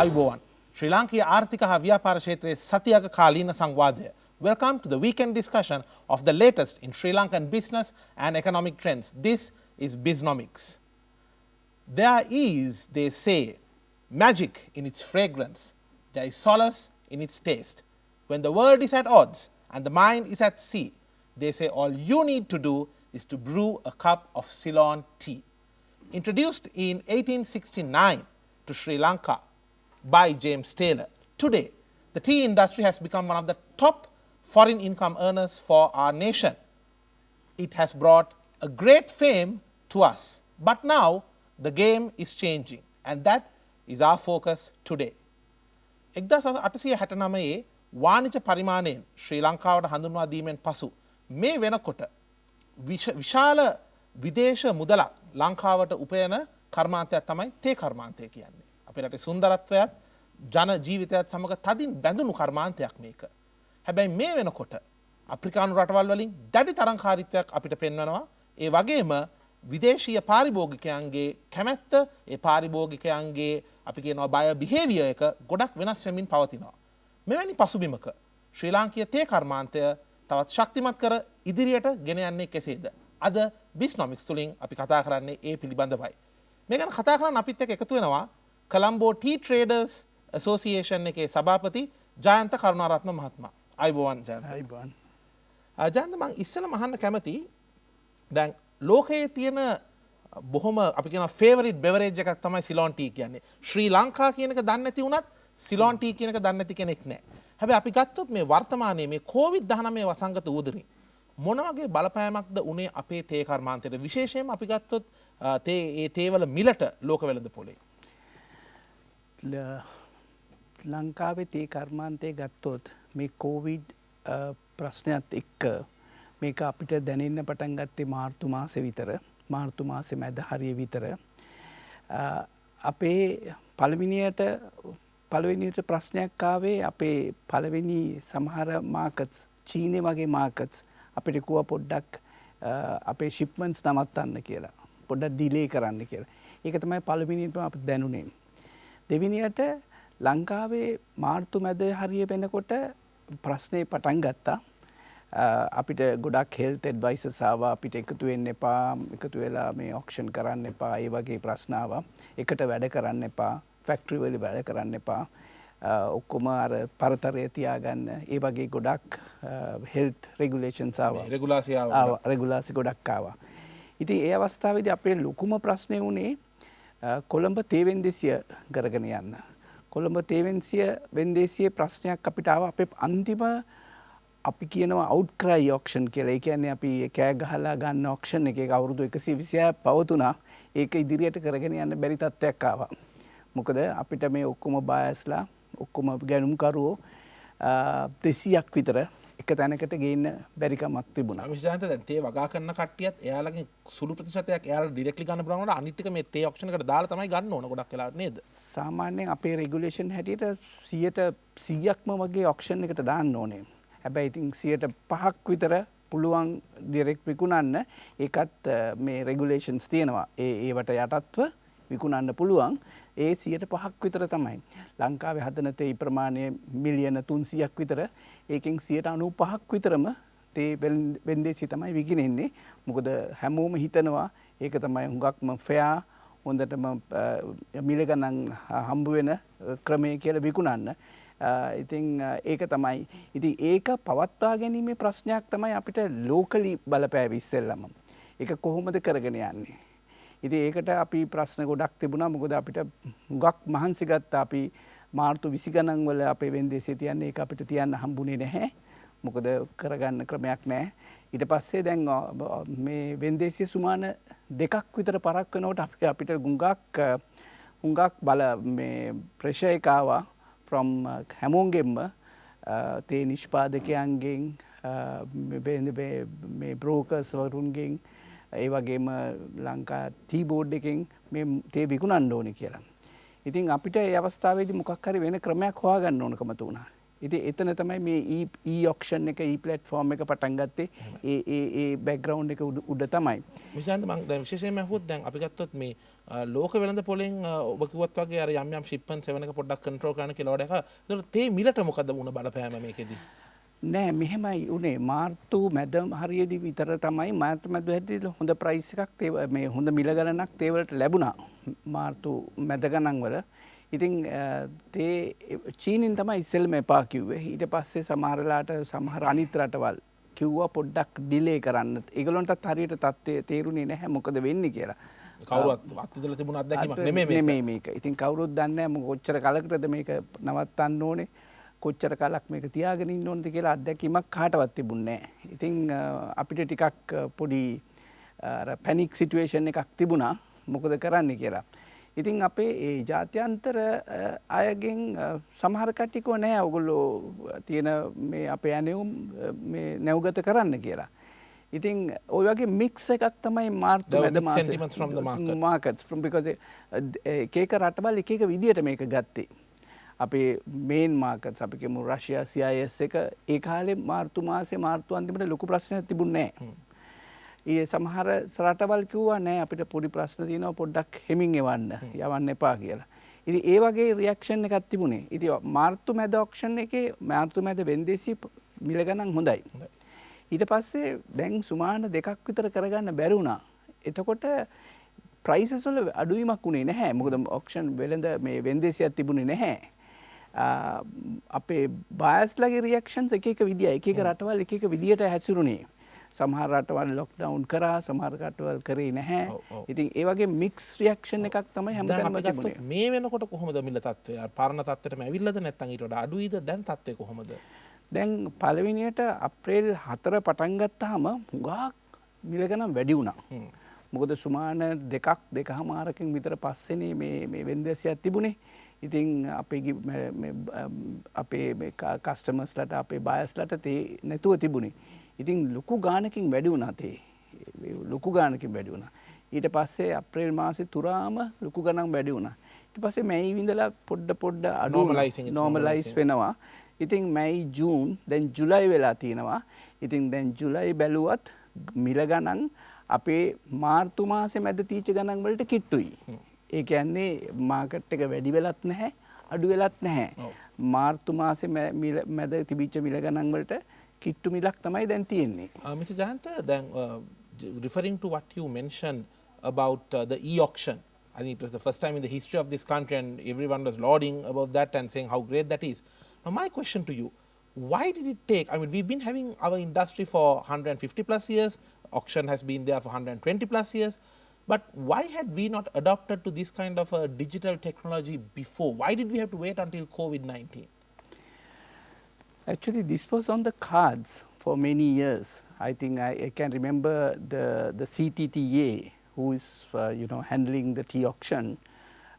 අයිබෝවන් ශ්‍රී ලාංකීය ආර්ථික හා ව්‍යාපාර ක්ෂේත්‍රයේ සතියක කාලීන සංවාදය. Welcome to the weekend discussion of the latest in Sri Lankan business and economic trends. This is BISNOMICS. There is, they say, magic in its fragrance. There is solace in its taste. When the world is at odds and the mind is at sea, they say all you need to do is to brew a cup of Ceylon tea. Introduced in 1869 to Sri Lanka by James Taylor, today the tea industry has become one of the top foreign income earners for our nation. It has brought a great fame to us, but now the game is changing, and that is our focus today. 1869 වාණිජ පරිමාණයෙන් ශ්‍රී ලංකාවට හඳුන්වා දීමෙන් පසු මේ වෙනකොට විශාල විදේශ මුදලක් ලංකාවට උපයන කර්මාන්තයක් තමයි තේ කර්මාන්තය කියන්නේ. අපේ රටේ සුන්දරත්වයත් ජන ජීවිතයත් සමග තදින් බැඳුණු කර්මාන්තයක් මේක. හැබැයි මේ වෙනකොට අප්‍රිකානු රටවල් වලින් දැඩි තරංකාරීත්වයක් අපිට පෙන්වනවා. ඒ වගේම විදේශීය පාරිභෝගිකයන්ගේ කැමැත්ත, ඒ පාරිභෝගිකයන්ගේ අපි කියනවා බය බිහේවියර් එක ගොඩක් වෙනස් වෙමින් පවතිනවා. මෙවැනි පසුබිමක ශ්‍රී ලාංකීය තේ කර්මාන්තය තවත් ශක්තිමත් කර ඉදිරියට ගෙන යන්නේ කෙසේද? අද BISNOMICS තුලින් අපි කතා කරන්නේ ඒ පිළිබඳවයි. මේ ගැන කතා කරන්න අපිත් එක්ක එකතු වෙනවා කොළඹ ටී ට්‍රේඩර්ස් ඇසෝසියේෂන් එකේ සභාපති ජයන්ත කරුණාරත්න මහත්මයා. අයිබෝවන් ජයන්ත. අයිබෝවන්. ජයන්ත මම ඉස්සෙල්ලාම අහන්න කැමති දැන් ලෝකයේ තියෙන බොහොම අපි කියන ෆේවරිට් බෙවරේජ් එකක් තමයි සිලෝන් ටී කියන්නේ. ශ්‍රී ලංකා කියන එක දන්නේ නැති වුණත් සිලෝන් ටී කියන එක දන්නේ නැති කෙනෙක් නැහැ. හැබැයි අපි ගත්තොත් මේ වර්තමානයේ මේ COVID-19 වසංගත උදරින් මොන වගේ බලපෑමක්ද උනේ අපේ තේ කර්මාන්තයට? විශේෂයෙන්ම අපි ගත්තොත් තේවල මිලට ලෝක වෙළඳ පොලේ. ලංකාවේ තේ කර්මාන්තය ගත්තොත් මේ COVID ප්‍රශ්නයත් එක්ක මේක අපිට දැනෙන්න පටන් ගත්තේ මාර්තු මාසේ විතර. මාර්තු මාසේ මැද හරිය විතර. අපේ පළවෙනියට ප්‍රශ්නයක් ආවේ අපේ පළවෙනි සමහර මාකට්ස් චීනය වගේ මාකට්ස් අපිට කිව්වා පොඩ්ඩක් අපේ ෂිප්මන්ට්ස් නවත්තන්න කියලා. පොඩ්ඩක් ඩිලේ කරන්න කියලා. ඒක තමයි පළවෙනියටම අපිට දැනුනේ. දෙවෙනියට ලංකාවේ මාර්තු මැද හරිය වෙනකොට ප්‍රශ්නේ පටන් ගත්තා. අපිට ගොඩක් හෙල්ත් ඇඩ්වයිසර්ස් ආවා අපිට එකතු වෙන්න එපා, එකතු වෙලා මේ ඔක්ෂන් කරන්න එපා, ඒ වගේ ප්‍රශ්න ආවා. එකට වැඩ කරන්න එපා, ෆැක්ටරි වල වැඩ කරන්න එපා, ඔක්කොම අර පරතරය තියාගන්න, ඒ වගේ ගොඩක් හෙල්ත් රෙගුලේෂන්ස් ආවා. රෙගුලාසි ගොඩක් ආවා. ඉතින් ඒ අවස්ථාවේදී අපේ ලොකුම ප්‍රශ්නේ වුණේ කොළඹ තේ වෙන්දේසිය කරගෙන යන්න. කොළඹ තේ වෙන්දේසියේ ප්‍රශ්නයක් අපිට ආවා. අපේ අන්තිම අපි කියනවා අවුට්ක්‍රයි ඔක්ෂන් කියලා. ඒ කියන්නේ අපි කෑ ගහලා ගන්න ඔක්ෂන් එකක අවුරුදු 126 පවතුනා. ඒක ඉදිරියට කරගෙන යන්න බැරි තත්ත්වයක් ආවා. මොකද අපිට මේ ඔක්කොම බයස්ලා ඔක්කොම ගැනුම්කරුවෝ 200ක් විතර එක තැනකට ගේන්න බැරි කමක් තිබුණා. විශාන්ත දැන් තේ වගා කරන කට්ටියත් එයාලගෙන් සුළු ප්‍රතිශතයක් එයාලා ඩිරෙක්ට්ලි ගන්න පුළුවන් වුණා. අනිත් ටික මේ තේ ඔක්ෂන් එකට දාලා තමයි ගන්න ඕන ගොඩක් වෙලාවට නේද? සාමාන්‍යයෙන් අපේ රෙගුලේෂන් හැටියට 100%ක්ම වගේ ඔක්ෂන් එකට දාන්න ඕනේ. හැබැයි ඉතින් 5% විතර පුළුවන් ඩිරෙක්ට් විකුණන්න. ඒකත් මේ රෙගුලේෂන්ස් තියෙනවා. ඒවට යටත්ව විකුණන්න පුළුවන්. ඒ 5% විතර තමයි. ලංකාවේ හදන තේ ප්‍රමාණය මිලියන 300ක් විතර. ඒකෙන් 95% විතරම තේ වෙන්දේසි තමයි විකිනෙන්නේ. මොකද හැමෝම හිතනවා ඒක තමයි හුඟක්ම ෆෙයා, හොඳටම මිල ගණන් හම්බ වෙන ක්‍රමය කියලා විකුණන්න. ඉතින් ඒක තමයි. ඉතින් ඒක පවත්වා ගැනීමේ ප්‍රශ්නයක් තමයි අපිට ලෝකලි බලපෑවි ඉස්සෙල්ලම. ඒක කොහොමද කරගෙන යන්නේ? ඉතින් ඒකට අපි ප්‍රශ්න ගොඩක් තිබුණා. මොකද අපිට හුඟක් මහන්සි ගත්තා. අපි මාර්තු 20 ගණන් වල අපේ වෙන්දේසිය තියන්නේ ඒක අපිට තියන්න හම්බුනේ නැහැ. මොකද කරගන්න ක්‍රමයක් නැහැ. ඊට පස්සේ දැන් මේ වෙන්දේසිය සුමාන 2ක් විතර පරක් වෙනකොට අපිට හුඟක් මේ ප්‍රෙෂර් එක ආවා from හැමෝගෙම තේ නිෂ්පාදකයන්ගෙන් මේ බ්‍රෝකර්ස් වරුන්ගෙන් ඒ වගේම ලංකා ටී බෝඩ් එකෙන් මේ තේ විකුණන්න ඕනේ කියලා. ඉතින් අපිට ඒ අවස්ථාවේදී මොකක් හරි වෙන ක්‍රමයක් හොයාගන්න ඕනකම තුණා. ඉතින් එතන තමයි මේ e-auction එක e-platform එක පටන් ගත්තේ. ඒ background එක උඩ තමයි. විශාන්ත මම දැන් විශේෂයෙන්ම අහුවොත් දැන් අපි ගත්තොත් මේ ලෝක වෙළඳ පොලෙන් ඔබ කිව්වත් වගේ අර යම් යම් shipment 7 එක පොඩ්ඩක් control කරන්න කියලා වඩ එක. ඒතකොට තේ මිලට මොකද වුණ බලපෑම මේකෙදි? නෑ මෙහෙමයි උනේ මාර්තු මැද හරියේදී විතර තමයි මාර්තු මැද හැටියට හොඳ ප්‍රයිස් එකක් මේ හොඳ මිල ගණනක් තේ වලට ලැබුණා. මාර්තු මැද ගණන් වල. ඉතින් තේ චීනෙන් තමයි ඉස්සෙල්ම එපා කිව්වේ. ඊට පස්සේ සමහර වෙලාවට සමහර අනිත් රටවල් කිව්වා පොඩ්ඩක් ඩිලේ කරන්න. ඒගොල්ලන්ටත් හරියට තත්ත්වය තේරුනේ නැහැ මොකද වෙන්නේ කියලා. කවුරුත් අත්විඳලා තිබුණ අත්දැකීමක් නෙමෙයි මේක. ඉතින් කවුරුත් දන්නේ නැහැ කොච්චර කලකටද මේක නවත්තන්න ඕනේ. කොච්චර කාලක් මේක තියාගෙන ඉන්න ඕනද කියලා අත්දැකීමක් කාටවත් තිබුණේ නැහැ. ඉතින් අපිට ටිකක් පොඩි පැනික් සිටුේෂන් එකක් තිබුණා මොකද කරන්න කියලා. ඉතින් අපේ ඒ ජාත්‍යන්තර අයගෙන් සමහර කට්ටිය කිව්වා නෑ ඔයගොල්ලෝ තියෙන මේ අපේ ඇණයුම් මේ නැව්ගත කරන්න කියලා. ඉතින් ওই වගේ මික්ස් එකක් තමයි මාර්තු මැද මාසේ sentiments from the markets from because එක එක රටවල් එක එක විදියට මේක ගත්තේ. අපේ මේන් මාකට්ස් අපි කියමු රෂ්‍යා CIS එක ඒ කාලේ මාර්තු මාසේ මාර්තු අන්තිමට ලොකු ප්‍රශ්නයක් තිබුණේ නැහැ. ඊයේ සමහර රටවල් කිව්වා නෑ අපිට පොඩි ප්‍රශ්න තියෙනවා පොඩ්ඩක් හෙමින් යවන්න එපා කියලා. ඉතින් ඒ වගේ රියැක්ෂන් එකක් තිබුණේ. ඉතින් මාර්තු මැද ඔක්ෂන් එකේ මාර්තු මැද වෙන්දේසි මිල ගණන් හොඳයි. ඊට පස්සේ දැන් සුමාන දෙකක් විතර කරගන්න බැරි වුණා. එතකොට ප්‍රයිසස් වල අඩුවීමක් උනේ නැහැ. මොකද ඔක්ෂන් වෙළඳ මේ වෙන්දේසියක් තිබුණේ නැහැ. අපේ බයස්ලගේ රියැක්ෂන්ස් එක එක විදියයි. එක එක රටවල් එක එක විදියට හැසිරුණේ. සමහර රටවල් ලොක්ඩවුන් කරා සමහර රටවල් කරේ නැහැ. ඉතින් ඒ වගේ මික්ස් රියැක්ෂන් එකක් තමයි හැමතැනම තිබුණේ. මේ වෙනකොට කොහොමද මිල තත්ත්වය? පරණ තත්ත්වෙටම ඇවිල්ලාද නැත්නම් ඊට වඩා අඩුයිද? දැන් තත්ත්වය කොහොමද? දැන් පළවෙනියට අප්‍රේල් 4 පටන් ගත්තාම හුඟක් මිල ගණන් වැඩි වුණා. මොකද සුමාන දෙකමාරකින් විතර පස්සේනේ මේ වෙන්දේසියක් තිබුණේ. ඉතින් අපේ කස්ටමර්ස්ලට අපේ බයස්ලට තේ නැතුව තිබුණේ. ඉතින් ලොකු ගානකින් වැඩි වුණා තේ. ලොකු ගානකින් වැඩි වුණා. ඊට පස්සේ අප්‍රේල් මාසේ තුරාම ලොකු ගණන් වැඩි වුණා. ඊට පස්සේ මැයි ඉඳලා පොඩ අඩු normalize වෙනවා. ඉතින් මැයි ජූන් දැන් ජුලයි වෙලා තියෙනවා. ඉතින් දැන් ජුලයි බැලුවත් මිල ගණන් අපේ මාර්තු මාසේ මැද තීච්ච ගණන් වලට කිට්ටුයි. ඒ කියන්නේ මාකට් එක වැඩි වෙලත් නැහැ අඩු වෙලත් නැහැ. මාර්තු මාසේ මැද තිබිච්ච මිල ගණන් වලට කිට්ටු මිලක් තමයි දැන් තියෙන්නේ. Mr. Jayantha, then referring to what you mentioned about the e-auction, I think it was the first time in the history of this country and everyone was lauding about that and saying how great that is. Now my question to you, why did it take, I mean we've been having our industry for 150 plus years, auction has been there for 120 plus years, but why had we not adopted to this kind of a digital technology before? Why did we have to wait until COVID-19? Actually, this was on the cards for many years. I think I can remember the CTTA, who is handling the tea auction,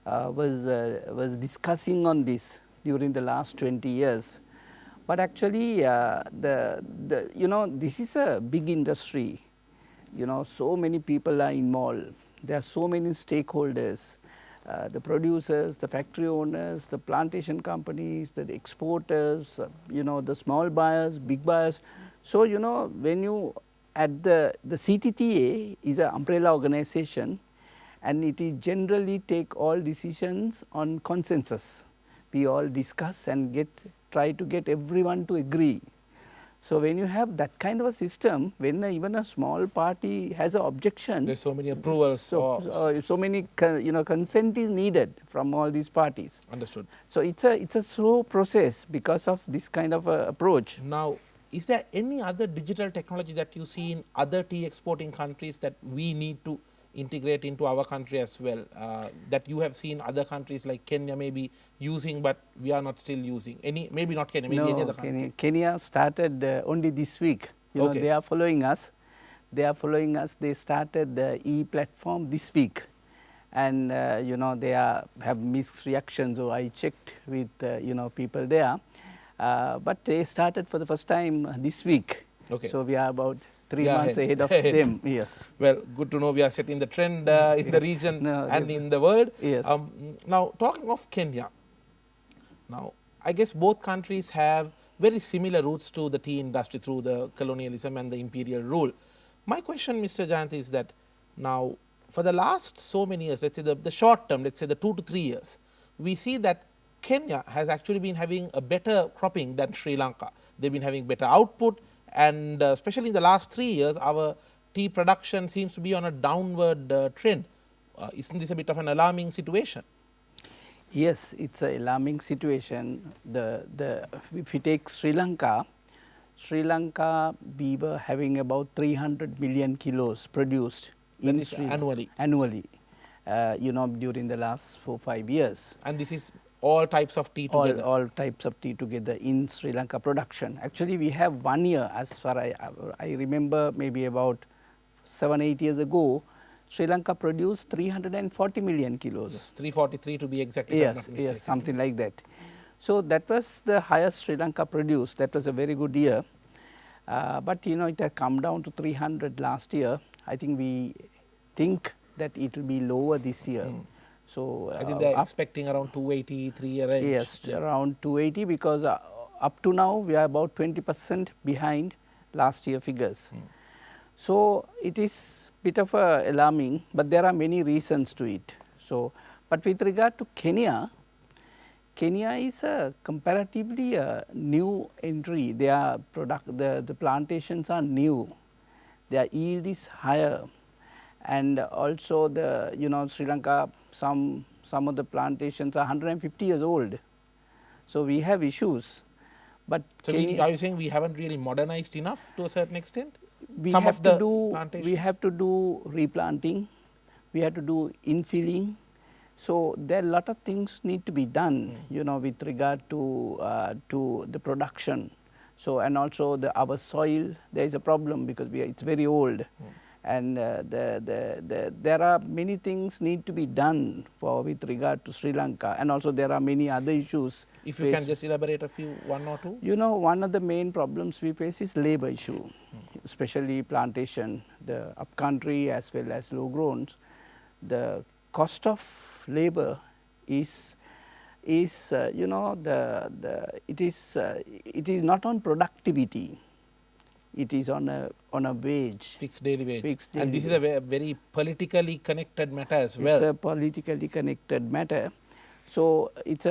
was discussing on this during the last 20 years. But actually, this is a big industry. So many people are involved. There are so many stakeholders. The producers, the factory owners, the plantation companies, the exporters, the small buyers, big buyers. So, when you at the CTTA is an umbrella organization and it is generally take all decisions on consensus. We all discuss and try to get everyone to agree. So when you have that kind of a system, when even a small party has an objection, there's so many approvals. So many consent is needed from all these parties. Understood. So it's a slow process because of this kind of approach. Now, is there any other digital technology that you see in other tea exporting countries that we need to integrate into our country as well, that you have seen other countries like Kenya maybe using but we are not still using? Maybe not Kenya, maybe any other country? Kenya started only this week. Okay. They are following us. They started the e-platform this week. And they have mixed reactions. So I checked with people there. But they started for the first time this week. Okay. So we are about 3 months ahead of them. Yes. Well, good to know we are setting the trend in the region and in the world. Yes. Now, talking of Kenya, now I guess both countries have very similar roots to the tea industry through the colonialism and the imperial rule. My question, Mr. Jayanth, is that now for the last so many years, let's say the short term, let's say the 2 to 3 years, we see that Kenya has actually been having a better cropping than Sri Lanka. They've been having better output, and especially in the last 3 years, our tea production seems to be on a downward trend. Isn't this a bit of an alarming situation? Yes, it's an alarming situation. If we take Sri Lanka, we were having about 300 million kilos produced that is annually. During the last 4-5 years. And this is all types of tea together? All types of tea together in Sri Lanka production. Actually, we have 1 year, as far I remember, maybe about 7-8 years ago, Sri Lanka produced 340 million kilos. Yes, 343 to be exactly. Yes, something like that. So that was the highest Sri Lanka produced. That was a very good year. But it had come down to 300 last year. I think we think that it will be lower this year. So I think they are expecting around 280, 3 range. Yes, around 280, because up to now we are about 20% behind last year figures. So it is bit of alarming, but there are many reasons to it. So, but with regard to Kenya is a comparatively new entry. Their the plantations are new. Their yield is higher, and also Sri Lanka, some of the plantations are 150 years old. So we have issues. But so are you saying we haven't really modernized enough to a certain extent? We have to do replanting, we have to do infilling. So there are a lot of things need to be done, with regard to the production. So, and also our soil, there is a problem because it's very old, and there are many things need to be done with regard to Sri Lanka, and also there are many other issues. If you can just elaborate one or two. One of the main problems we face is labor issue, especially plantation, the upcountry as well as low growns. The cost of labor it is not on productivity. It is on a wage. Fixed daily wage. And this is a very politically connected matter as well. It's a politically connected matter. So it's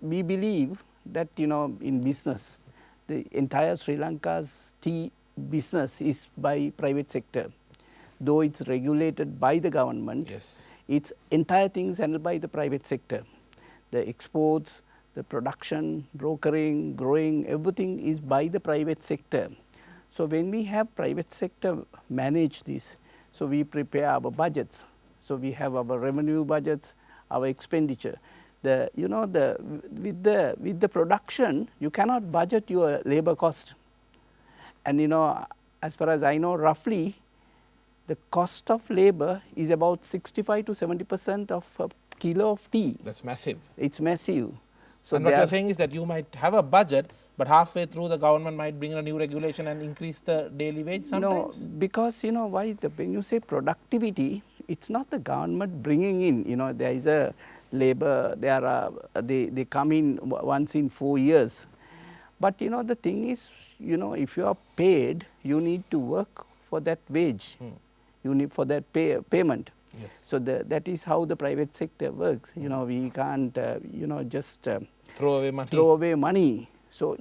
we believe that in business, the entire Sri Lanka's tea business is by private sector. Though it's regulated by the government, yes, its entire thing is handled by the private sector. The exports, the production, brokering, growing, everything is by the private sector. So when we have private sector manage this, so we prepare our budgets. So we have our revenue budgets, our expenditure. With the production, you cannot budget your labor cost. And as far as I know, roughly the cost of labor is about 65 to 70% of a kilo of tea. That's massive. It's massive. So and what you're saying is that you might have a budget, but halfway through the government might bring in a new regulation and increase the daily wage sometimes? No, because why? When you say productivity, it's not the government bringing in. There is a labor. They come in once in 4 years. But the thing is, if you are paid, you need to work for that wage. You need for that payment. Yes. So that is how the private sector works. We can't just throw away money. So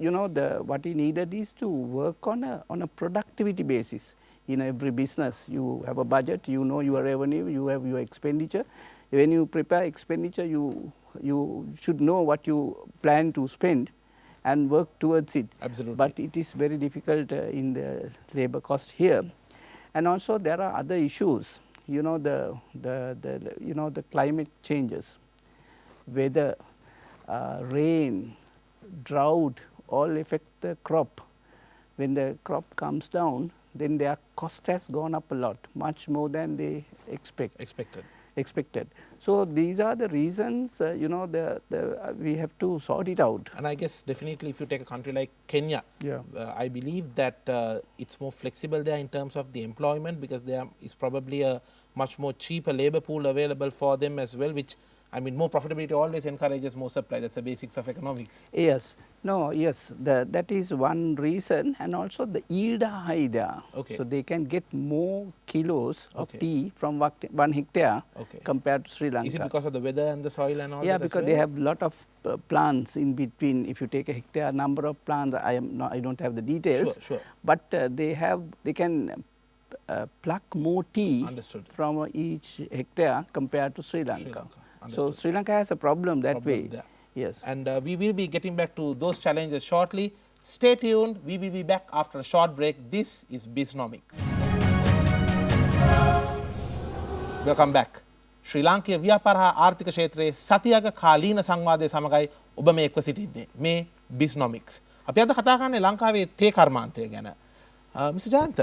what he needed is to work on a productivity basis. In every business, you have a budget, your revenue, you have your expenditure. When you prepare expenditure, you should know what you plan to spend and work towards it. Absolutely. But it is very difficult in the labor cost here. And also there are other issues. The climate changes, weather, rain, drought, all affect the crop. When the crop comes down, then their cost has gone up a lot, much more than they expected. So these are the reasons, we have to sort it out. And I guess definitely if you take a country like Kenya, I believe that it's more flexible there in terms of the employment, because there is probably a much more cheaper labor pool available for them as well, which I mean, more profitability always encourages more supply. That's the basics of economics. Yes. No, yes, that is one reason, and also the yield are high there. Okay. So they can get more kilos of Okay. tea from 1 hectare Okay. compared to Sri Lanka. Is it because of the weather and the soil and all Yeah, that as because well? they have lot of plants in between. If you take a hectare number of plants, I don't have the details. Sure. But they can pluck more tea Understood. from each hectare compared to Sri Lanka. Lanka. So Understood. Sri Lanka has a problem that way. there. Yes. And we will be getting back to those challenges shortly. Stay tuned. We will be back after a short break. This is BISNOMICS. Welcome back. ශ්‍රී ලාංකීය ව්‍යාපාර හා ආර්ථික ක්ෂේත්‍රයේ සතියක කාලීන සංවාදයේ සමගයි ඔබ මේ එක්ව සිටින්නේ. මේ BISNOMICS. අපි අද කතා කරන්නේ ලංකාවේ තේ කර්මාන්තය ගැන. මිස්ටර් ජයන්ත,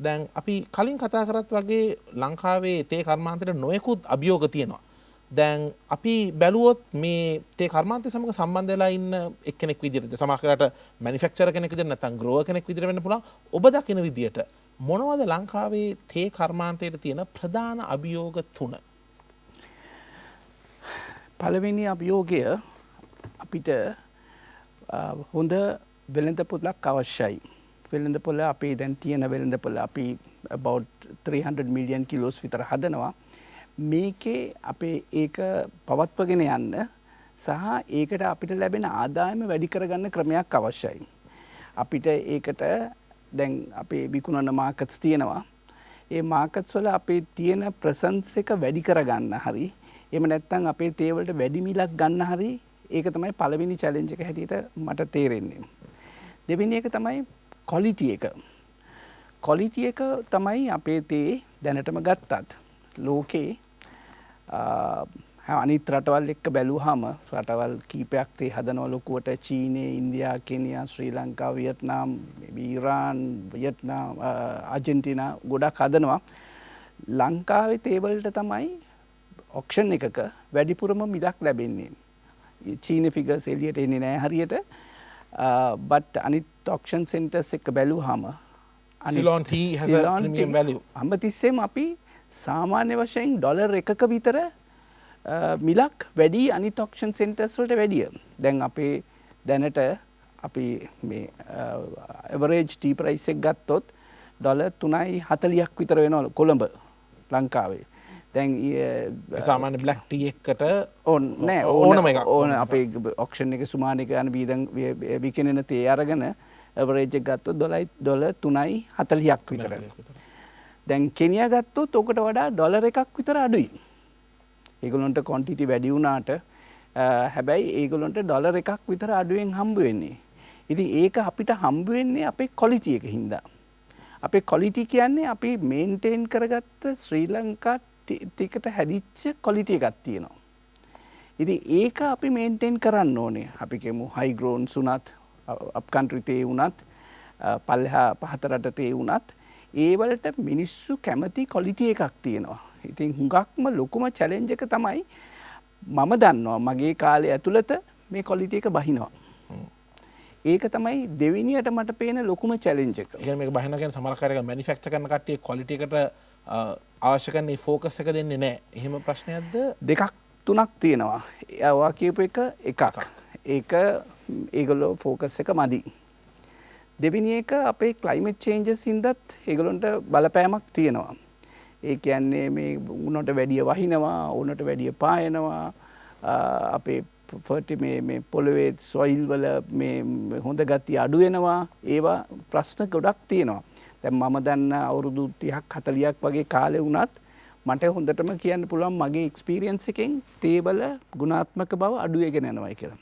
දැන් අපි කලින් කතා කරත් වගේ ලංකාවේ තේ කර්මාන්තයට නොයෙකුත් අභියෝග තියෙනවා. දැන් අපි බැලුවොත් මේ තේ කර්මාන්තය සමග සම්බන්ධ වෙලා ඉන්න එක්කෙනෙක් විදිහට සමහර වෙලාවට මැනුෆැක්චරර් කෙනෙක් විදිහට නැත්නම් ග්‍රෝවර් කෙනෙක් විදිහට වෙන්න පුළුවන්. ඔබ දකින විදිහට මොනවද ලංකාවේ තේ කර්මාන්තයට තියෙන ප්‍රධාන අභියෝග තුන? පළවෙනි අභියෝගය අපිට හොඳ වෙළඳපොළක් අවශ්‍යයි. වෙළඳපොළ අපේ දැන් තියෙන වෙළඳපොළ අපි about 300 million kilos විතර හදනවා. මේකේ අපේ ඒක පවත්වගෙන යන්න සහ ඒකට අපිට ලැබෙන ආදායම වැඩි කරගන්න ක්‍රමයක් අවශ්‍යයි. අපිට ඒකට දැන් අපේ විකුණන මාකට්ස් තියෙනවා. ඒ මාකට්ස් වල අපේ තියෙන ප්‍රසන්ස් එක වැඩි කරගන්න හරි එහෙම නැත්නම් අපේ තේ වලට වැඩි මිලක් ගන්න හරි ඒක තමයි පළවෙනි චැලෙන්ජ් එක හැටියට මට තේරෙන්නේ. දෙවෙනි එක තමයි ක්වොලිටි එක. ක්වොලිටි එක තමයි අපේ තේ දැනටම ගත්තත් ලෝකේ අනිත් රටවල් එක්ක බැලුවාම රටවල් කීපයක් තේ හදනවා ලොකුවට. චීනය, ඉන්දියා, කෙනියා, ශ්‍රී ලංකා, වියට්නාම්, ඊරාන්, ආජන්ටිනා ගොඩක් හදනවා. ලංකාවේ තේ වලට තමයි ඔක්ෂන් එකක වැඩිපුරම මිලක් ලැබෙන්නේ. චීන ෆිගර්ස් එළියට එන්නේ නැහැ හරියට. but අනිත් ඔක්ෂන් සෙන්ටර්ස් එක බැලුවාම Ceylon tea has a premium value. හැමතිස්සෙම අපි සාමාන්‍ය වශයෙන් ඩොලර් එකක විතර මිලක් වැඩි අනිත් ඔක්ෂන් සෙන්ටර්ස් වලට වැඩිය. දැන් අපේ දැනට අපි මේ ඇවරේජ් ටී ප්‍රයිස් එක ගත්තොත් ඩොලර් 3.40ක් විතර වෙනවා කොළඹ ලංකාවේ. දැන් සාමාන්‍ය බ්ලැක් ටී එකකට නෑ ඕන අපේ ඔක්ෂන් එක සුමානික යන බීදන් විකිනෙන තේ අරගෙන ඇවරේජ් එක ගත්තොත් ඩොලර් 3.40ක් විතර. දැන් කෙනියා ගත්තොත් ඔකට වඩා ඩොලර් එකක් විතර අඩුයි. ඒගොල්ලන්ට ක්වොන්ටිටි වැඩි වුණාට හැබැයි ඒගොල්ලන්ට ඩොලර් එකක් විතර අඩුවෙන් හම්බ වෙන්නේ. ඉතින් ඒක අපිට හම්බ වෙන්නේ අපේ ක්වොලිටි එක හින්දා. අපේ ක්වොලිටි කියන්නේ අපි මේන්ටේන් කරගත්ත ශ්‍රී ලංකා ටිකට හැදිච්ච ක්වොලිටි එකක් තියෙනවා. ඉතින් ඒක අපි මේන්ටේන් කරන්න ඕනේ. අපි කියමු හයි ග්‍රෝන්ස් උනත්, අප් කන්ට්‍රි තේ උනත්, පල්ලෙහා පහතරට තේ උනත් ඒ වලට මිනිස්සු කැමති ක්වොලිටි එකක් තියෙනවා. ඉතින් හුඟක්ම ලොකුම චැලෙන්ජ් එක තමයි මම දන්නවා මගේ කාලේ ඇතුළත මේ ක්වොලිටි එක බහිනවා. ඒක තමයි දෙවෙනියට මට පේන ලොකුම චැලෙන්ජ් එක. ඒ කියන්නේ මේක බහිනවා කියන්නේ සමහර කාර්යයක මැනුෆැක්චර් කරන කට්ටිය ක්වොලිටි එකට අවශ්‍ය කරන ෆෝකස් එක දෙන්නේ නැහැ. එහෙම ප්‍රශ්නයක්ද? දෙකක් තුනක් තියෙනවා. ඔයා කියපු එකක්. ඒක ඒගොල්ලෝ ෆෝකස් එක මදි. දෙවෙනි එක අපේ ක්ලයිමේට් චේන්ජස් හින්දාත් ඒගොල්ලන්ට බලපෑමක් තියෙනවා. ඒ කියන්නේ මේ උණට වැඩිය වහිනවා, උණට වැඩිය පායනවා, අපේ මේ පොළවේ සොයිල් වල මේ හොඳ ගතිය අඩු වෙනවා. ඒවා ප්‍රශ්න ගොඩක් තියෙනවා. දැන් මම දන්න අවුරුදු 30ක් 40ක් වගේ කාලේ වුණත් මට හොඳටම කියන්න පුළුවන් මගේ එක්ස්පීරියන්ස් එකෙන් තේබල ගුණාත්මක බව අඩු වෙගෙන යනවා කියලා.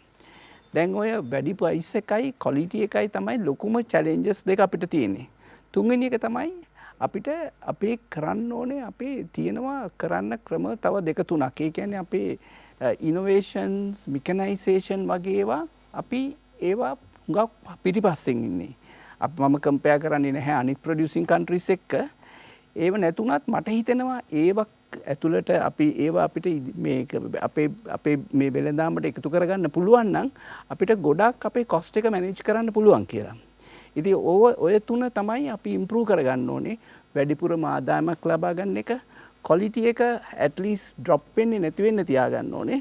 දැන් ඔය වැඩි ප්‍රයිස් එකයි ක්වොලිටි එකයි තමයි ලොකුම චැලෙන්ජස් දෙක අපිට තියෙන්නේ. තුන්වෙනි එක තමයි අපිට අපේ කරන්න ඕනේ අපේ තියෙනවා කරන්න ක්‍රම තව දෙක තුනක්. ඒ කියන්නේ අපේ ඉනෝවේෂන්ස්, මෙකනයිසේෂන් වගේ ඒවා අපි ඒවා හුඟක් පිටිපස්සෙන් ඉන්නේ. මම කම්පෙයාර් කරන්නේ නැහැ අනිත් ප්‍රොඩියුසින් කන්ට්‍රීස් එක්ක. ඒව නැතුණත් මට හිතෙනවා ඒවා ඇතුළට අපි ඒවා අපිට මේක අපේ මේ වෙළඳාමට එකතු කරගන්න පුළුවන් නම් අපිට ගොඩක් අපේ කොස්ට් එක මැනේජ් කරන්න පුළුවන් කියලා. ඉතින් ඔය තුන තමයි අපි ඉම්ප්‍රූව් කරගන්න ඕනේ. වැඩිපුරම ආදායමක් ලබා ගන්න එක, quality එක at least drop වෙන්නේ නැති වෙන්න තියාගන්න ඕනේ.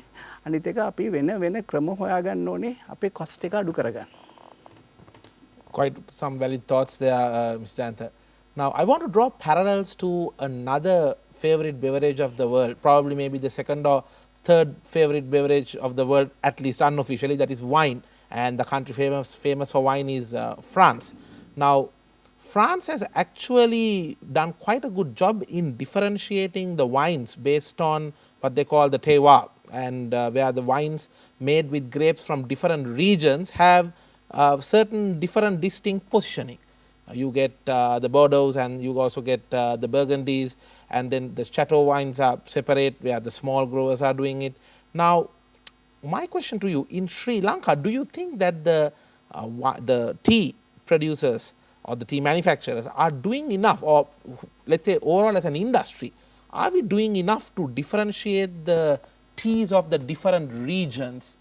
අනිත් එක අපි වෙන ක්‍රම හොයාගන්න ඕනේ අපේ cost එක අඩු කරගන්න. Quite some valid thoughts there, Mr. Jayantha. Now, I want to draw parallels to another favorite beverage of the world, probably maybe the second or third favorite beverage of the world, at least unofficially, that is wine. And the country famous for wine is France. Now, France has actually done quite a good job in differentiating the wines based on what they call the terroir, and where the wines made with grapes from different regions have certain different distinct positioning. You get the Bordeaux, and you also get the Burgundies, and then the Chateau wines are separate where the small growers are doing it. Now, my question to you, in Sri Lanka, do you think that the tea producers or the tea manufacturers are doing enough, or let's say overall as an industry, are we doing enough to differentiate the teas of the different regions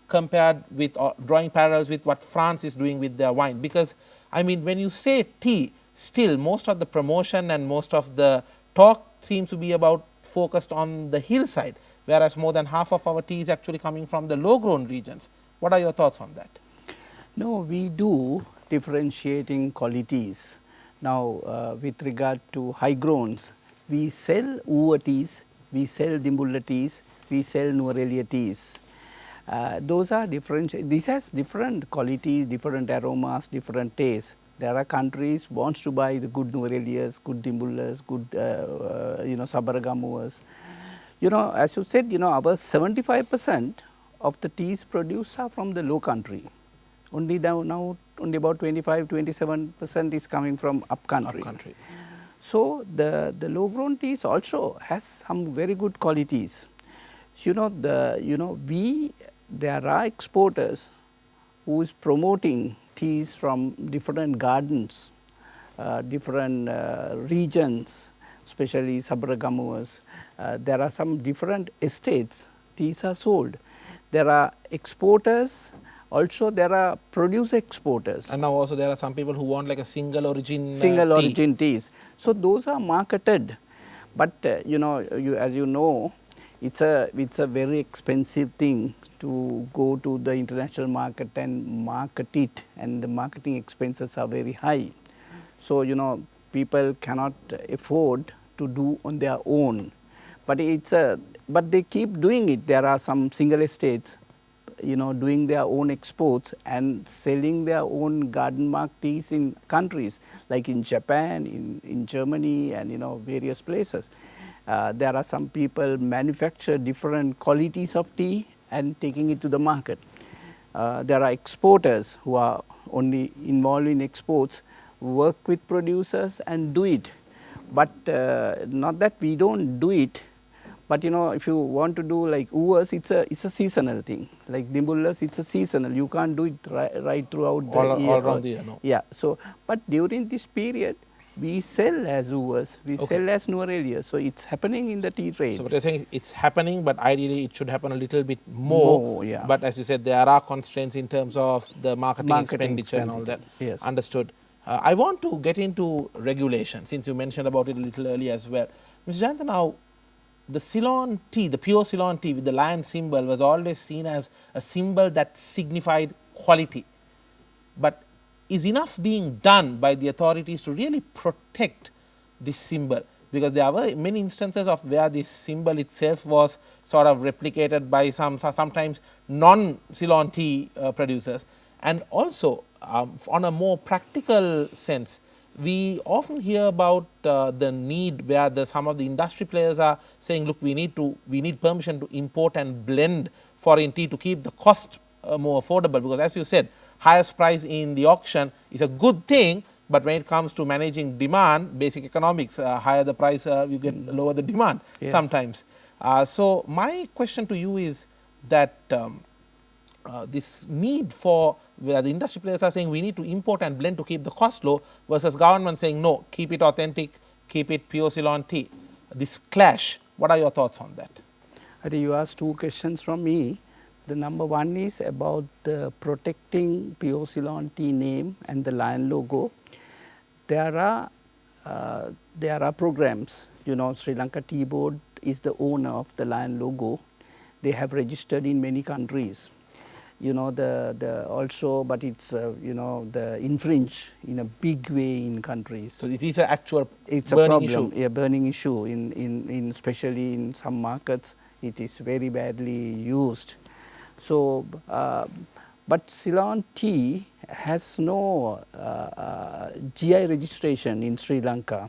compared with, or drawing parallels with what France is doing with their wine? Because I mean, when you say tea, still most of the promotion and most of the talk seems to be about focused on the hillside, whereas more than half of our tea is actually coming from the low grown regions. What are your thoughts on that? No, we do differentiating qualities. Now, with regard to high growns, we sell Uva teas, we sell Dimbulla teas, we sell Nuarelia teas. Those are different. This has different qualities, different aromas, different tastes. There are countries wants to buy the good Nuarelias, good Dimbullas, good Sabaragamuas. As you said, our 75% of the teas produced are from the low country. Only now only about 25-27% is coming from up country. So the low grown teas also has some very good qualities. There are exporters who is promoting teas from different gardens, different regions, especially Sabaragamuas. There are some different estates, teas are sold. There are exporters, also there are producer exporters. And now also there are some people who want like a single origin origin teas. So those are marketed, but as you know, it's a very expensive thing to go to the international market and market it, and the marketing expenses are very high. So people cannot afford to do on their own, but but they keep doing it. There are some single estates doing their own exports and selling their own garden mark teas in countries like in Japan, in Germany, and various places. There are some people manufacture different qualities of tea and taking it to the market. There are exporters who are only involved in exports, work with producers and do it. But not that we don't do it, but if you want to do like Uvas, it's a seasonal thing. Like Dimbullas, it's a seasonal. You can't do it right throughout the year. All around the year, no. Yeah. So, but during this period, we sell as Uvas, we sell as Nuarelia. So it's happening in the tea trade. So what you're saying, it's happening, but ideally it should happen a little bit more. Yeah. But as you said, there are constraints in terms of the marketing expenditure and all that. Yes. Understood. I want to get into regulation, since you mentioned about it a little earlier as well. Mr. Jayantha, now the Ceylon tea, the pure Ceylon tea with the lion symbol was always seen as a symbol that signified quality. But is enough being done by the authorities to really protect this symbol? Because there were many instances of where this symbol itself was sort of replicated by sometimes non-Ceylon tea producers. And also, on a more practical sense, we often hear about the need where some of the industry players are saying, look, we need permission to import and blend foreign tea to keep the cost more affordable, because as you said, highest price in the auction is a good thing, but when it comes to managing demand, basic economics, higher the price, you get lower the demand sometimes. So my question to you is that this need for, where the industry players are saying we need to import and blend to keep the cost low, versus government saying no, keep it authentic, keep it pure Ceylon tea. This clash, what are your thoughts on that? I think you asked two questions from me. The number one is about protecting pure Ceylon tea name and the lion logo. There are programs, Sri Lanka Tea Board is the owner of the lion logo. They have registered in many countries. Also, but it's the infringe in a big way in countries. So it is an actual It's burning a problem, issue. a burning issue in especially in some markets. It is very badly used. So, but Ceylon tea has no GI registration in Sri Lanka,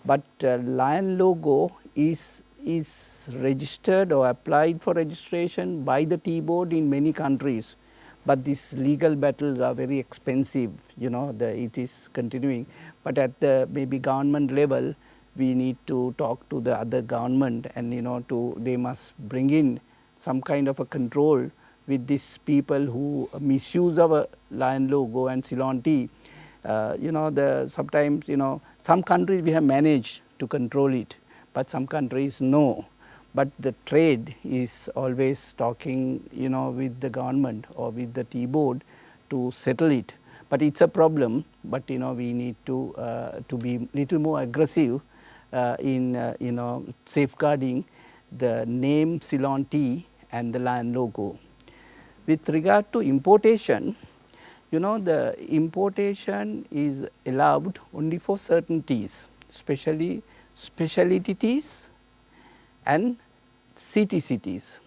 but lion logo is registered or applied for registration by the tea board in many countries. But these legal battles are very expensive, it is continuing. But at the maybe government level, we need to talk to the other government, and they must bring in some kind of a control with these people who misuse our lion logo and Ceylon tea. Sometimes some countries we have managed to control it, but some countries no. But the trade is always talking with the government or with the tea board to settle it. But it's a problem. But we need to be little more aggressive in safeguarding the name Ceylon tea and the lion logo. With regard to importation, the importation is allowed only for certain teas, especially specialty teas and CTC teas.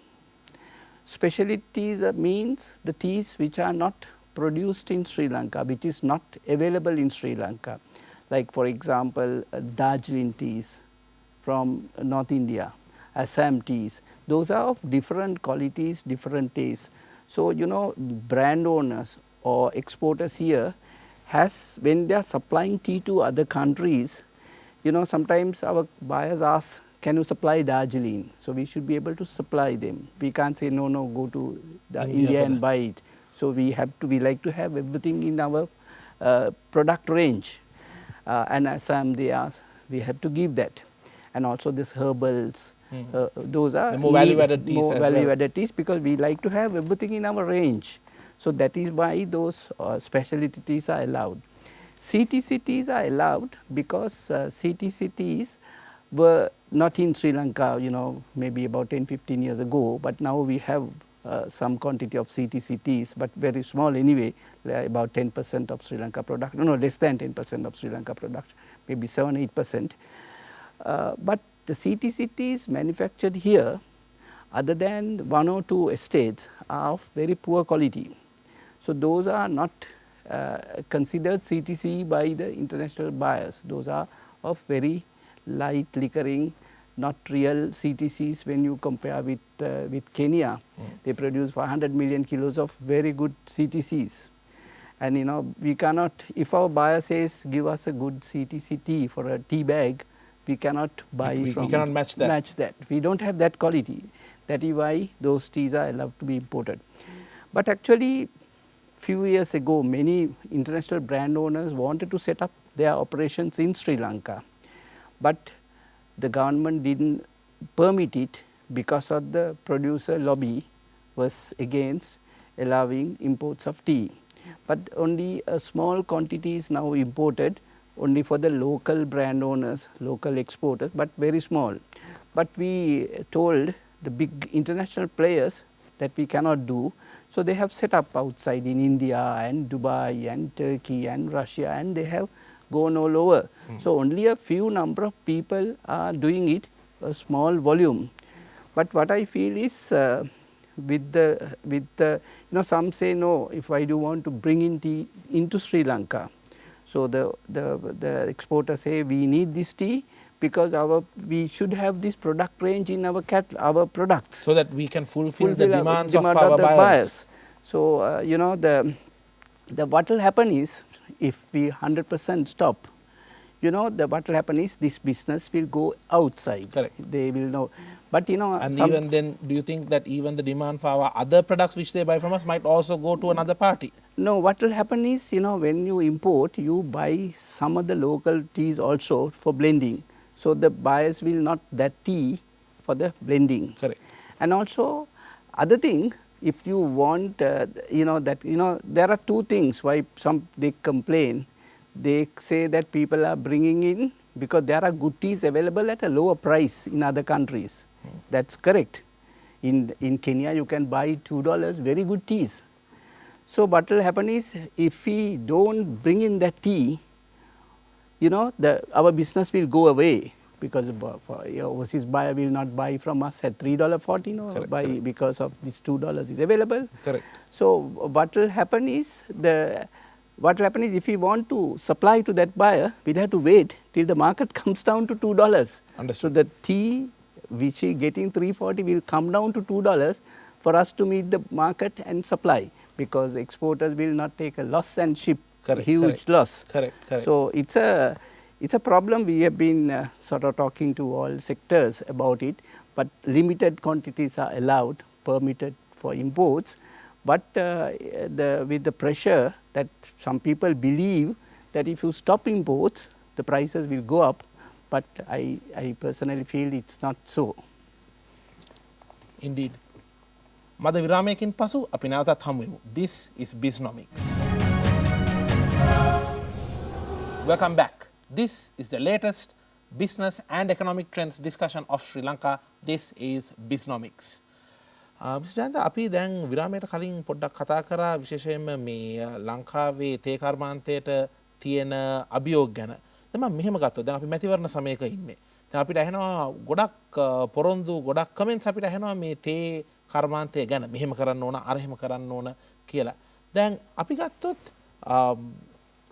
Specialty teas means the teas which are not produced in Sri Lanka, which is not available in Sri Lanka. Like for example, Darjeeling teas from North India, Assam teas. Those are of different qualities, different tastes. So, brand owners or exporters here when they are supplying tea to other countries, sometimes our buyers ask, can you supply Darjeeling? So, we should be able to supply them. We can't say, no, go to India and buy it. So, we like to have everything in our product range. And Assam, we have to give that. And also this herbals, those are the more value-added teas teas, because we like to have everything in our range. So, that is why those specialty teas are allowed. CTC teas are allowed because CTC teas were not in Sri Lanka, maybe about 10-15 years ago, but now we have some quantity of CTC teas, but very small anyway, about 10% of Sri Lanka production, no, less than 10% of Sri Lanka production, maybe 7-8%. But the CTC teas manufactured here, other than 1 or 2 estates, are of very poor quality. So, those are not considered CTC by the international buyers. Those are of very light liquoring, not real CTCs when you compare with Kenya. They produce 500 million kilos of very good CTCs. And we cannot, if our buyer says give us a good CTC tea for a tea bag, we cannot buy we cannot match that. We don't have that quality. That is why those teas are allowed to be imported. But actually, few years ago, many international brand owners wanted to set up their operations in Sri Lanka, but the government didn't permit it because of the producer lobby was against allowing imports of tea. But only a small quantity is now imported, only for the local brand owners, local exporters, but very small. But we told the big international players that we cannot do. So, they have set up outside in India and Dubai and Turkey and Russia, and they have gone all over. So, only a few number of people are doing it, a small volume. But what I feel is some say no, if I do want to bring in tea into Sri Lanka. So, the exporters say we need this tea because we should have this product range in our products. So that we can fulfill the demands of our buyers. So, what will happen is, if we 100% stop, what will happen is this business will go outside. Correct. They will know. But and even then, do you think that even the demand for our other products which they buy from us might also go to another party? No, what will happen is, when you import, you buy some of the local teas also for blending. So, the buyers will not that tea for the blending. Correct. And also, other thing, if you want, there are two things why they complain. They say that people are bringing in because there are good teas available at a lower price in other countries. That's correct. In Kenya you can buy $2 very good teas. So what will happen is, if we don't bring in that tea, you know, our business will go away, because overseas buyer will not buy from us at $3.40, no, Correct. because of this $2 is available. Correct. So what will happen is, if we want to supply to that buyer, we'll have to wait till the market comes down to $2. Understood. So the tea which is getting $3.40 will come down to $2 for us to meet the market and supply, because exporters will not take a loss and ship huge loss. Correct. So it's a problem. We have been sort of talking to all sectors about it, but limited quantities are allowed, permitted for imports. But with the pressure that some people believe that if you stop imports, the prices will go up. But I personally feel it's not so. Indeed. මද විරාමයකින් පසු අපි නැවතත් හමු වෙමු. This is BISNOMICS. Welcome back. This is the latest business and economic trends discussion of Sri Lanka. This is BISNOMICS. Jayantha, අපි දැන් විරාමයට කලින් පොඩ්ඩක් කතා කරා විශේෂයෙන්ම මේ ලංකාවේ තේ කර්මාන්තයට තියෙන අභියෝග ගැන. දැන් මම මෙහෙම ගත්තොත් දැන් අපි මැතිවරණ සමයක ඉන්නේ. දැන් අපිට ඇහෙනවා ගොඩක් පොරොන්දු ගොඩක් කමෙන්ට්ස් අපිට ඇහෙනවා මේ තේ කර්මාන්තය ගැන මෙහෙම කරන්න ඕන අර එහෙම කරන්න ඕන කියලා. දැන් අපි ගත්තොත්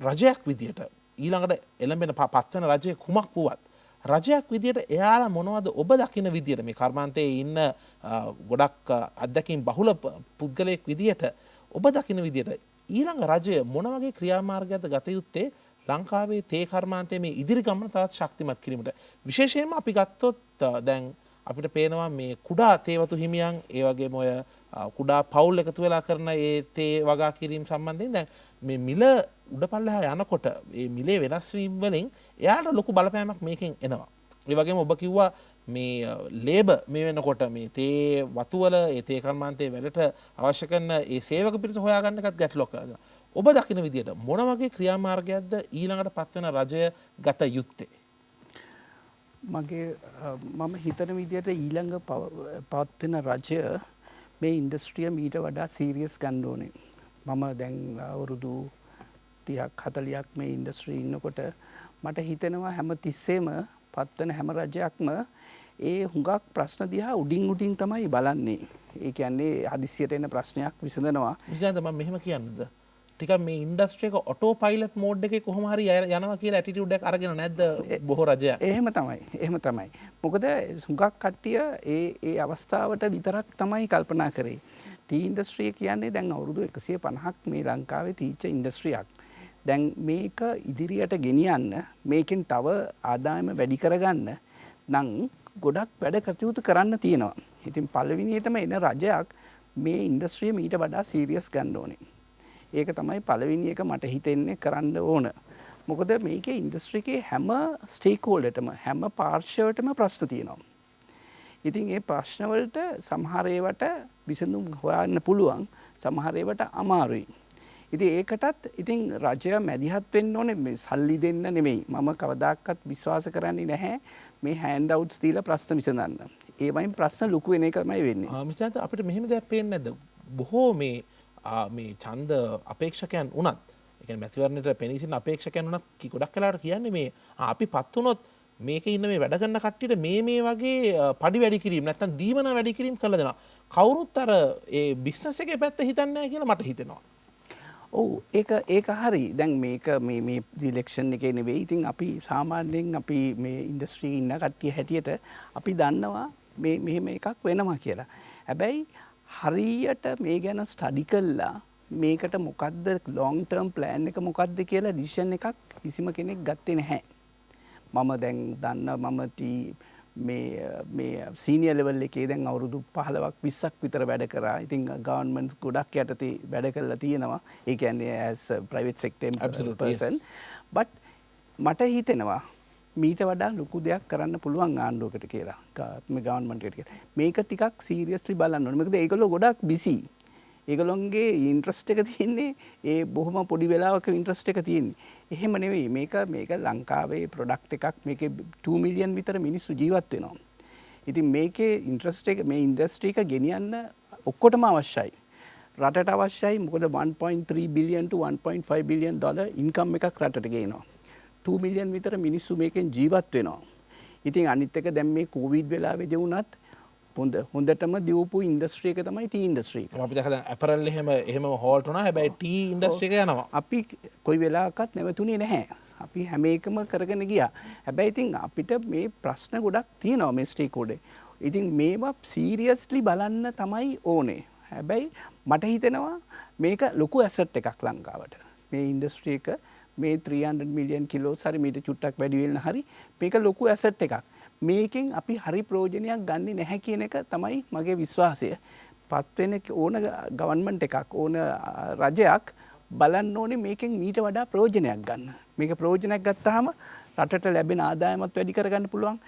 රජයක් විදියට ඊළඟට එළඹෙන පත්වන රජය කුමක් වුවත් රජයක් විදියට එයාලා මොනවද ඔබ දකින විදියට මේ කර්මාන්තයේ ඉන්න ගොඩක් අත්දැකීම් බහුල පුද්ගලයෙක් විදියට ඔබ දකින විදියට ඊළඟ රජය මොන වගේ ක්‍රියාමාර්ගයක්ද ගත යුත්තේ ලංකාවේ තේ කර්මාන්තයේ මේ ඉදිරි ගමන තවත් ශක්තිමත් කිරීමට? විශේෂයෙන්ම අපි ගත්තොත් දැන් අපිට පේනවා මේ කුඩා තේවතු හිමියන් ඒ වගේම ඔය කුඩා පවුල් එකතු වෙලා කරන ඒ තේ වගා කිරීම සම්බන්ධයෙන් දැන් මේ මිල උඩපල්ලෙහා යනකොට මේ මිලේ වෙනස් වීම වලින් එයාට ලොකු බලපෑමක් මේකෙන් එනවා. ඒ වගේම ඔබ කිව්වා මේ ලේබර් මේ වෙනකොට මේ තේ වතුවල ඒ තේ කර්මාන්තයේ වැඩට අවශ්‍ය කරන ඒ සේවක පිරිස හොයාගන්න එකත් ගැටලුවක් කරනවා. ඔබ දකින විදියට මොන වගේ ක්‍රියාමාර්ගයක්ද ඊළඟට පත්වන රජය ගත යුත්තේ? මම හිතන විදියට ඊළඟ පවත්වන රජය මේ ඉන්ඩස්ට්‍රිය මීට වඩා සීරියස් ගන්න ඕනේ. මම දැන් අවුරුදු 30ක් 40ක් මේ ඉන්ඩස්ට්‍රි ඉන්නකොට මට හිතෙනවා හැම තිස්සෙම පත්වන හැම රජයක්ම ඒ හුඟක් ප්‍රශ්න දිහා උඩින් තමයි බලන්නේ. ඒ කියන්නේ හදිස්සියට එන ප්‍රශ්නයක් විසඳනවා. විසඳන්න මම මෙහෙම කියන්නද? ටිකක් මේ ඉන්ඩස්ට්‍රි එක ඔටෝ පයිලට් මෝඩ් එකේ කොහොම හරි යනවා කියලා ඇටිටියුඩ් එකක් අරගෙන නැද්ද බොහෝ රජයක්? එහෙම තමයි. මොකද හුඟක් කට්ටිය ඒ අවස්ථාවට විතරක් තමයි කල්පනා කරේ. ටී ඉන්ඩස්ට්‍රිය කියන්නේ දැන් අවුරුදු 150ක් මේ ලංකාවේ තීච්ච ඉන්ඩස්ට්‍රියක්. දැන් මේක ඉදිරියට ගෙනියන්න, මේකෙන් තව ආදායම වැඩි කරගන්න නම් ගොඩක් වැඩ කටයුතු කරන්න තියෙනවා. ඉතින් පළවෙනියටම එන රජයක් මේ ඉන්ඩස්ට්‍රිය මීට වඩා සීරියස් ගන්න ඕනේ. ඒක තමයි පළවෙනි එක මට හිතෙන්නේ කරන්න ඕන. මොකද මේකේ ඉන්ඩස්ට්‍රි එකේ හැම ස්ටේක් හෝල්ඩර්ටම හැම පාර්ශ්වයකටම ප්‍රශ්න තියෙනවා. ඉතින් ඒ ප්‍රශ්න වලට සමහර ඒවාට විසඳුම් හොයන්න පුළුවන්, සමහර ඒවාට අමාරුයි. ඉතින් ඒකටත් ඉතින් රජය මැදිහත් වෙන්න ඕනේ. මේ සල්ලි දෙන්න නෙමෙයි. මම කවදාකවත් විශ්වාස කරන්නේ නැහැ මේ හෑන්ඩ් අවුට්ස් දීලා ප්‍රශ්න විසඳන්න. ඒ වයින් ප්‍රශ්න ලොකු වෙන එකමයි වෙන්නේ. මිස්ටර් අපිට මෙහෙම දෙයක් පේන්නේ නැද්ද? බොහෝ මේ ඡන්ද අපේක්ෂකයන් උනත්, ඒ කියන්නේ මැතිවරණයට පෙනී සිටින අපේක්ෂකයන් උනත් ගොඩක් වෙලාවට කියන්නේ මේ අපි පත් වුණොත් මේකේ ඉන්න මේ වැඩ කරන කට්ටියට මේ වගේ පඩි වැඩි කිරීම නැත්නම් දීමනා වැඩි කිරීම කළා දෙනවා. කවුරුත් අර ඒ බිස්නස් එකේ පැත්ත හිතන්නේ නැහැ කියලා මට හිතෙනවා. ඔව් ඒක හරි. දැන් මේක මේ ඉලෙක්ෂන් එකේ නෙවෙයි. ඉතින් අපි සාමාන්‍යයෙන් අපි මේ ඉන්ඩස්ට්‍රි ඉන්න කට්ටිය හැටියට අපි දන්නවා මේ මෙහෙම එකක් වෙනවා කියලා. හැබැයි හරියට මේ ගැන ස්ටඩි කළා මේකට මොකද්ද ලොං ටර්ම් ප්ලෑන් එක මොකද්ද කියලා ඩිසිෂන් එකක් කිසිම කෙනෙක් ගත්තේ නැහැ. මම දැන් දන්නවා මම මේ සීනියර් ලෙවල් එකේ දැන් අවුරුදු 15ක් 20ක් විතර වැඩ කරා. ඉතින් ගවර්න්මන්ට්ස් ගොඩක් යටතේ වැඩ කරලා තියෙනවා. ඒ කියන්නේ as a private sector person. but මට හිතෙනවා මීට වඩා ලොකු දෙයක් කරන්න පුළුවන් ආණ්ඩුවකට කියලා. මේ ගවර්න්මන්ට් එකට කියලා. මේක ටිකක් සීරියස්ලි බලන්න ඕනේ. මොකද ඒගොල්ලෝ ගොඩක් බිසි. ඒගොල්ලොන්ගේ ඉන්ට්‍රස්ට් එක තියෙන්නේ ඒ බොහොම පොඩි වෙලාවක ඉන්ට්‍රස්ට් එක තියෙන්නේ. එහෙම නෙවෙයි මේක ලංකාවේ ප්‍රොඩක්ට් එකක් මේකේ 2 මිලියන් විතර මිනිස්සු ජීවත් වෙනවා. ඉතින් මේකේ ඉන්ට්‍රස්ට් එක මේ ඉන්ඩස්ට්‍රි එක ගෙනියන්න ඔක්කොටම අවශ්‍යයි. රටට අවශ්‍යයි මොකද 1.3 billion to 1.5 billion dollar income එකක් රටට ගේනවා. 2 මිලියන් විතර මිනිස්සු මේකෙන් ජීවත් වෙනවා. ඉතින් අනිත් එක දැන් මේ කොවිඩ් වෙලාවේදී වුණත් හොඳටම දියුපු ඉන්ඩස්ට්‍රි එක තමයි ටී ඉන්ඩස්ට්‍රි එක. අපි දැක්කද ඇපරල් එහෙම හෝල්ට් වුණා. හැබැයි ටී ඉන්ඩස්ට්‍රි එක යනවා. අපි කොයි වෙලාවකත් නැවතුනේ නැහැ. අපි හැම එකම කරගෙන ගියා. හැබැයි ඉතින් අපිට මේ ප්‍රශ්න ගොඩක් තියෙනවා මේ ස්ටේක් හෝල්ඩර්. ඉතින් මේවා සීරියස්ලි බලන්න තමයි ඕනේ. හැබැයි මට හිතෙනවා මේක ලොකු ඇසට් එකක් ලංකාවට. මේ ඉන්ඩස්ට්‍රි එක මේ 300 මිලියන් කිලෝ හරි මීට චුට්ටක් වැඩි වෙන හරි මේක ලොකු ඇසට් එකක්. මේකෙන් අපි හරි ප්‍රයෝජනයක් ගන්නේ නැහැ කියන එක තමයි මගේ විශ්වාසය. පත් වෙන ඕන ගවර්න්මන්ට් එකක් ඕන රජයක් බලන්න ඕනේ මේකෙන් මීට වඩා ප්‍රයෝජනයක් ගන්න. මේක ප්‍රයෝජනයක් ගත්තාම රටට ලැබෙන ආදායමත් වැඩි කරගන්න පුළුවන්.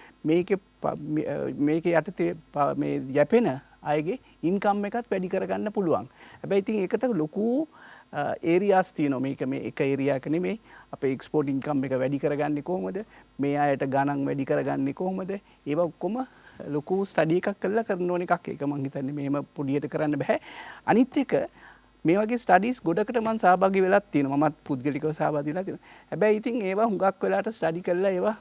මේකේ යටතේ මේ යැපෙන අයගේ ඉන්කම් එකත් වැඩි කරගන්න පුළුවන්. හැබැයි ඉතින් ඒකට ලොකු ඒරියාස් තියෙනවා. මේක මේ එක ඒරියාවක නෙමෙයි. අපේ එක්ස්පෝර්ට් ඉන්කම් එක වැඩි කරගන්නේ කොහොමද? මේ අයට ගණන් වැඩි කරගන්නේ කොහොමද? ඒවා ඔක්කොම ලොකු ස්ටඩි එකක් කරලා කරන ඕන එකක්. ඒක මම හිතන්නේ මෙහෙම පොඩියට කරන්න බෑ. අනිත් එක මේ වගේ ස්ටඩීස් ගොඩකට මම සහභාගී වෙලත් තියෙනවා. මමත් පුද්ගලිකව සහභාගී වෙලා තියෙනවා. හැබැයි ඉතින් ඒවා හුඟක් වෙලාට ස්ටඩි කරලා ඒවා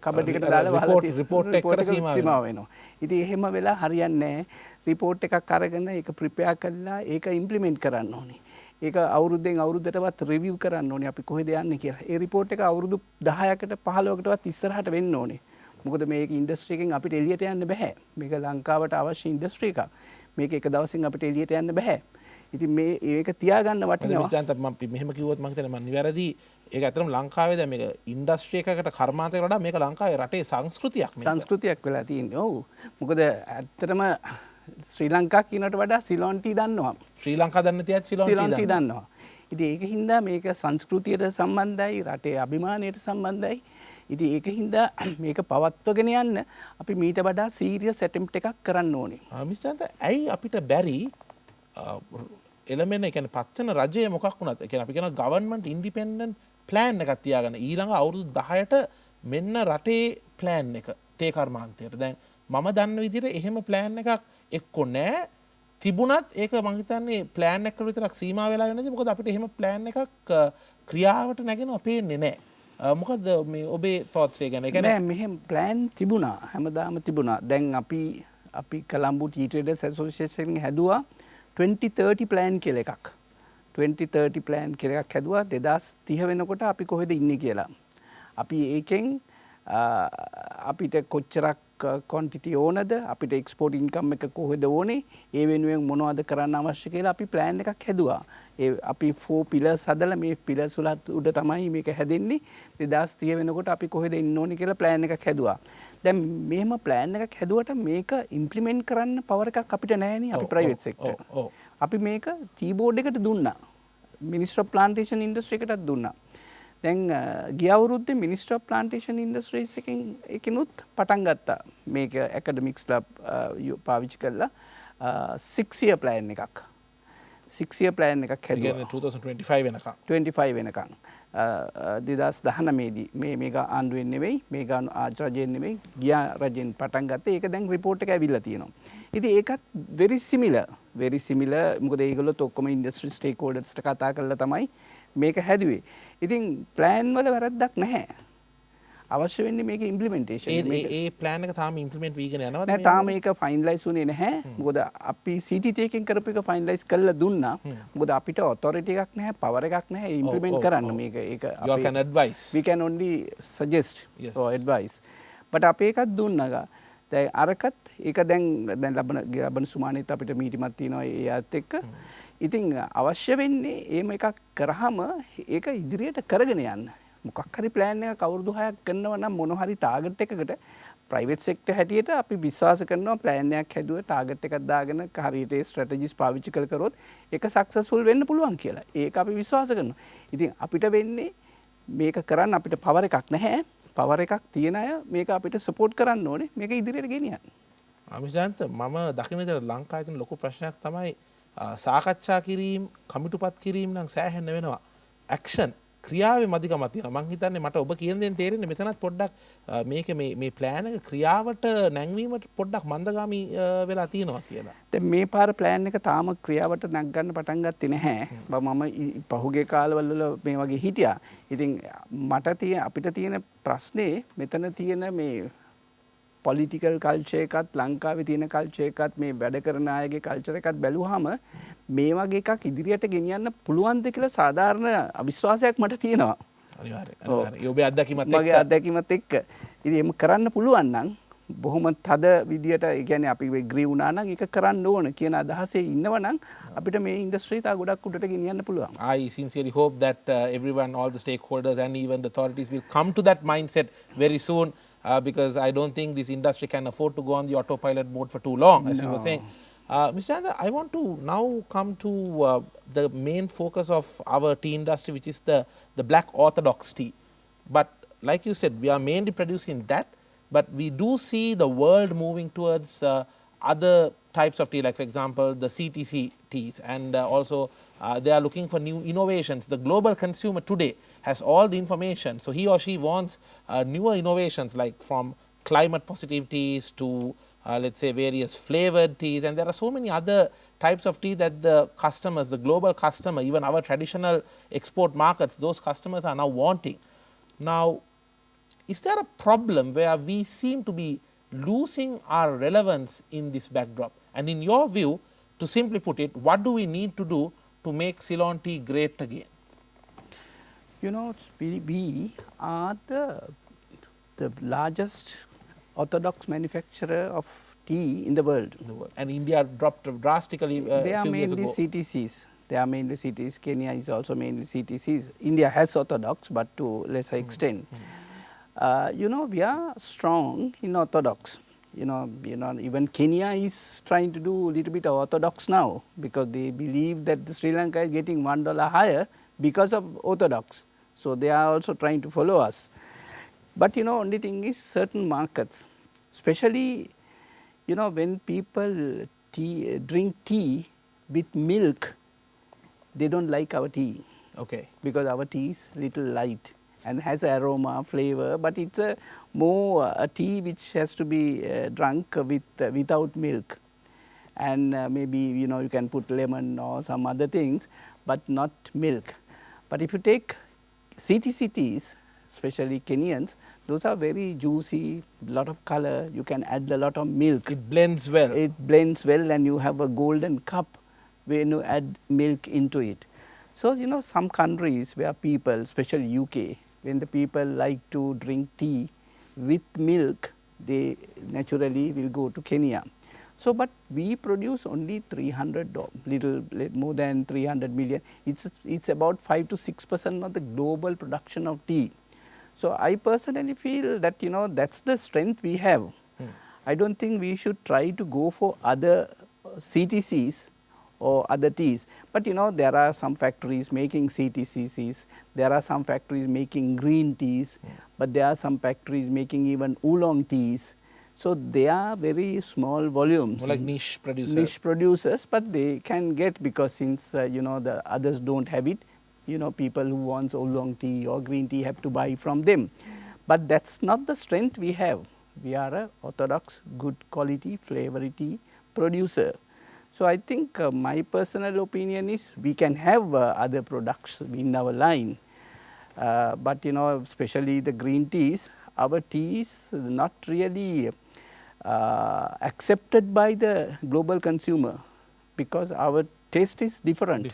කබඩේකට දාලා වහලා රිපෝට් එකකට සීමා වෙනවා. ඉතින් එහෙම වෙලා හරියන්නේ නැහැ. රිපෝට් එකක් අරගෙන ඒක ප්‍රිපෙයාර් කරලා ඒක ඉම්ප්ලිමන්ට් කරන්න ඕනේ. ඒක අවුරුද්දෙන් අවුරුද්දටවත් රිවිව් කරන්න ඕනේ අපි කොහෙද යන්නේ කියලා. ඒ රිපෝට් එක අවුරුදු 10කට 15කටවත් ඉස්සරහට වෙන්න ඕනේ. මොකද මේක ඉන්ඩස්ට්‍රි එකෙන් අපිට එළියට යන්න බෑ. මේක ලංකාවට අවශ්‍ය ඉන්ඩස්ට්‍රි එකක්. මේක එක දවසින් අපිට එළියට යන්න බෑ. ඉතින් මේක තියාගන්න වටිනවා. මම මෙහෙම කිව්වොත් මම හිතන්නේ මම නිවැරදි. ඒක ඇත්තටම ලංකාවේ දැන් මේක ඉන්ඩස්ට්‍රි එකකට කර්මාන්තයකට වඩා මේක ලංකාවේ රටේ සංස්කෘතියක් මේක. සංස්කෘතියක් වෙලා තියෙන්නේ. ඔව්. මොකද ඇත්තටම ශ්‍රී ලංකා කියනට වඩා සිලෝන් ටී දන්නවා. ශ්‍රී ලංකා දන්න තියත් සිලෝන් ටී දන්නවා. ඉතින් ඒක හින්දා මේක සංස්කෘතියට සම්බන්ධයි, රටේ අභිමානයට සම්බන්ධයි. ඉතින් ඒක හින්දා මේක පවත්වගෙන යන්න අපි මීට වඩා සීරියස් ඇටෙම්ප්ට් එකක් කරන්න ඕනේ. මිස්ටර් ජයන්ත ඇයි අපිට බැරි එළමෙන ඒ කියන්නේ පත්වන රජය මොකක් වුණත් ඒ කියන්නේ අපි කියන ගවර්න්මන්ට් ඉන්ඩිපෙන්ඩන්ට් ප්ලෑන් එකක් තියාගන්න ඊළඟ අවුරුදු 10ට මෙන්න රටේ ප්ලෑන් එක තේ කර්මාන්තයට. දැන් මම දන්න විදිහට එහෙම ප්ලෑන් එකක් එක්ක නෑ තිබුණත් ඒක මම හිතන්නේ ප්ලෑන් එකකට විතරක් සීමා වෙලා වෙන්නේ. මොකද අපිට එහෙම ප්ලෑන් එකක් ක්‍රියාවට නැගෙනව පේන්නේ නෑ. මොකද මේ ඔබේ thoughts එක ගැන? ඒ කියන්නේ මෙහෙම ප්ලෑන් තිබුණා. හැමදාම තිබුණා. දැන් අපි කොළඹ ටී ට්‍රේඩර්ස් ඇසෝසියේෂන් එකෙන් හැදුවා 2030 ප්ලෑන් කියලා එකක්. 2030 ප්ලෑන් කියලා එකක් හැදුවා 2030 වෙනකොට අපි කොහෙද ඉන්නේ කියලා. අපි ඒකෙන් අපිට කොච්චරක් quantity ඕනද, අපිට export income එක කොහෙද ඕනේ, ඒ වෙනුවෙන් මොනවද කරන්න අවශ්‍ය කියලා අපි plan එකක් හැදුවා. අපි 4 pillars හදලා මේ pillars වල උඩ තමයි මේක හැදෙන්නේ. 2030 වෙනකොට අපි කොහෙද ඉන්න ඕනේ කියලා plan එකක් හැදුවා. දැන් මෙහෙම plan එකක් හැදුවට මේක implement කරන්න power එකක් අපිට නැහැ නේ අපි private sector. අපි මේක tea board එකට දුන්නා. Minister of Plantation Industry එකටත් දුන්නා. දැන් ගිය අවුරුද්දේ Minister of Plantation Industries එකකිනුත් පටන් ගත්තා. මේක academicsලා පාවිච්චි කරලා 6 year plan එකක්. 6 year plan එකක් හැදුවා. 2025 වෙනකම්. 25 වෙනකම්. 2019 දී මේක ආණ්ඩුවෙන් නෙවෙයි, මේක රජයෙන් නෙවෙයි, ගියා රජෙන් පටන් ගත්තේ. ඒක දැන් report එක ඇවිල්ලා තියෙනවා. ඉතින් ඒකත් very similar මොකද ඒගොල්ලොත් ඔක්කොම industry stakeholdersට කතා කරලා තමයි මේක හැදුවේ. ඉතින් plan වල වැරද්දක් නැහැ. අවශ්‍ය වෙන්නේ මේක implementation. ඒ plan එක තාම implement වීගෙන යනවද? නෑ තාම ඒක finalize වුණේ නැහැ. මොකද අපි CTT එකෙන් කරපු එක finalize කරලා දුන්නා. මොකද අපිට authority එකක් නැහැ, power එකක් නැහැ implement කරන්න මේක. ඒක you can advise. We can only suggest or advise. but අපි එකක් දුන්නා. දැන් අරකට ඒක දැන් ලබන සුමානෙත් අපිට මීටිමක් තියෙනවා ඒත් එක්ක. ඉතින් අවශ්‍ය වෙන්නේ එහෙම එකක් කරාම ඒක ඉදිරියට කරගෙන යන්න. මොකක් හරි ප්ලෑන් එකක් අවුරුදු 6ක් කරනවා නම් මොන හරි ටාගට් එකකට ප්‍රයිවට් සෙක්ටර් හැටියට අපි විශ්වාස කරනවා ප්ලෑන් එකක් හැදුවා ටාගට් එකක් දාගෙන හරියට ස්ට්‍රැටජිස් පාවිච්චි කරොත් ඒක සක්සස්ෆුල් වෙන්න පුළුවන් කියලා. ඒක අපි විශ්වාස කරනවා. ඉතින් අපිට වෙන්නේ මේක කරන්න අපිට පවර් එකක් නැහැ. පවර් එකක් තියෙන අය මේක අපිට සපෝට් කරන්න ඕනේ මේක ඉදිරියට ගෙනියන්න. අමිෂාන්ත මම දකින විදිහට ලංකාවේ තියෙන ලොකු ප්‍රශ්නයක් තමයි සාකච්ඡා කිරීම කමිටුපත් කිරීම නම් සෑහෙන්න වෙනවා. ඇක්ෂන් ක්‍රියාවේ මදිකමක් තියෙනවා. මං හිතන්නේ මට ඔබ කියන දේෙන් තේරෙන්නේ මෙතනත් පොඩ්ඩක් මේක මේ ප්ලෑන් එක ක්‍රියාවට නැංවීමට පොඩ්ඩක් මන්දගාමී වෙලා තියෙනවා කියලා. දැන් මේ පාර ප්ලෑන් එක තාම ක්‍රියාවට නැග්ගන්න පටන් ගත්තේ නැහැ. මම පහුගිය කාලවල මේ වගේ හිටියා. ඉතින් අපිට තියෙන ප්‍රශ්නේ මෙතන තියෙන මේ පොලිටිකල් කල්චර් එකත් ලංකාවේ තියෙන කල්චර් එකත් මේ වැඩ කරන අයගේ කල්චර් එකත් බැලුවාම මේ වගේ එකක් ඉදිරියට ගෙනියන්න පුළුවන්ද කියලා සාධාරණ අවිශ්වාසයක් මට තියෙනවා. අනිවාර්යයෙන්. ඔබේ අත්දැකීමත් එක්ක. මගේ අත්දැකීමත් එක්ක. ඉතින් එහෙම කරන්න පුළුවන් නම් බොහොම තද විදියට ඒ කියන්නේ අපි ග්‍රී වුණා නම් ඒක කරන්න ඕන කියන අදහසේ ඉන්නවනම් අපිට මේ ඉන්ඩස්ට්‍රි තා ගොඩක් උඩට ගෙනියන්න පුළුවන්. I sincerely hope that everyone, all the stakeholders and even the authorities will come to that mindset very soon. Because I don't think this industry can afford to go on the autopilot mode for too long, as you were saying. Mr. Jayantha, I want to now come to the main focus of our tea industry, which is the black orthodox tea. But like you said, we are mainly producing that, but we do see the world moving towards other types of tea, like for example, the CTC teas, and also they are looking for new innovations. The global consumer today has all the information, so he or she wants newer innovations, like from climate positive teas to let's say various flavored teas, and there are so many other types of tea that the customers, the global customer, even our traditional export markets, those customers are now wanting. Now, is there a problem where we seem to be losing our relevance in this backdrop? And in your view, to simply put it, what do we need to do to make Ceylon tea great again? You know, we are the largest orthodox manufacturer of tea in the world. And India dropped drastically they are mainly CTCs. They are mainly CTCs. Kenya is also mainly CTCs. India has orthodox, but to lesser extent. You know, we are strong in orthodox. You know, even Kenya is trying to do a little bit of orthodox now because they believe that Sri Lanka is getting $1 higher because of orthodox. So they are also trying to follow us. But you know, only thing is certain markets, especially, you know, when people drink tea with milk, they don't like our tea. Okay. Because our tea is little light and has aroma, flavor, but it's a more a tea which has to be drunk without milk. And maybe, you know, you can put lemon or some other things, but not milk. But if you take CTC teas, especially Kenyans, those are very juicy, lot of color, you can add a lot of milk. It blends well. It blends well and you have a golden cup when you add milk into it. So, you know, some countries where people, especially UK, when the people like to drink tea with milk, they naturally will go to Kenya. So, but we produce only 300, little more than 300 million. It's about 5 to 6% of the global production of tea. So, I personally feel that, you know, that's the strength we have. I don't think we should try to go for other CTCs or other teas. But, you know, there are some factories making CTCs, there are some factories making green teas, but there are some factories making even oolong teas. So, they are very small volumes. More like niche producers. Niche producers, but they can get, because since, you know, the others don't have it, you know, people who want oolong tea or green tea have to buy from them. But that's not the strength we have. We are a orthodox, good quality, flavory tea producer. So, I think my personal opinion is we can have other products in our line. But, you know, especially the green teas, our tea is not really accepted by the global consumer because our taste is different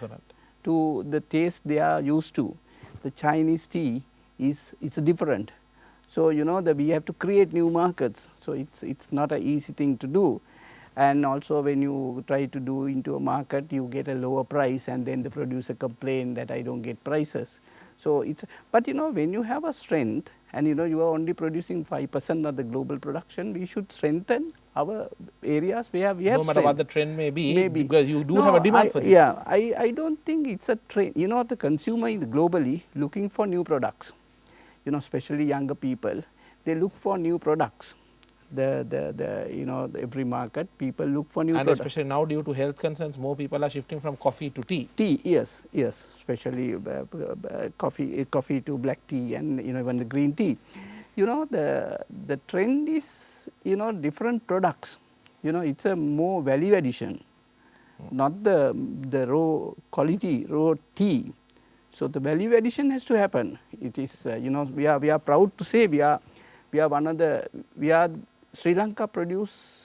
to the taste they are used to. The Chinese tea is different. So, you know, that we have to create new markets. So, it's not an easy thing to do. And also when you try to do into a market, you get a lower price and then the producer complain that I don't get prices. So, but you know, when you have a strength and you know you are only producing 5% of the global production, we should strengthen our areas where we have no matter strength. what the trend may be, because you do have a demand for this. Yeah, I don't think it's a trend. You know, the consumer is globally looking for new products. You know, especially younger people, they look for new products. every market people look for new And products. especially now due to health concerns, more people are shifting from coffee to tea. Tea, yes, especially coffee to black tea, and even the green tea. The trend is different products. It's a more value addition, not the raw quality raw tea. So the value addition has to happen. It is we are proud to say we are one of the Sri Lanka produce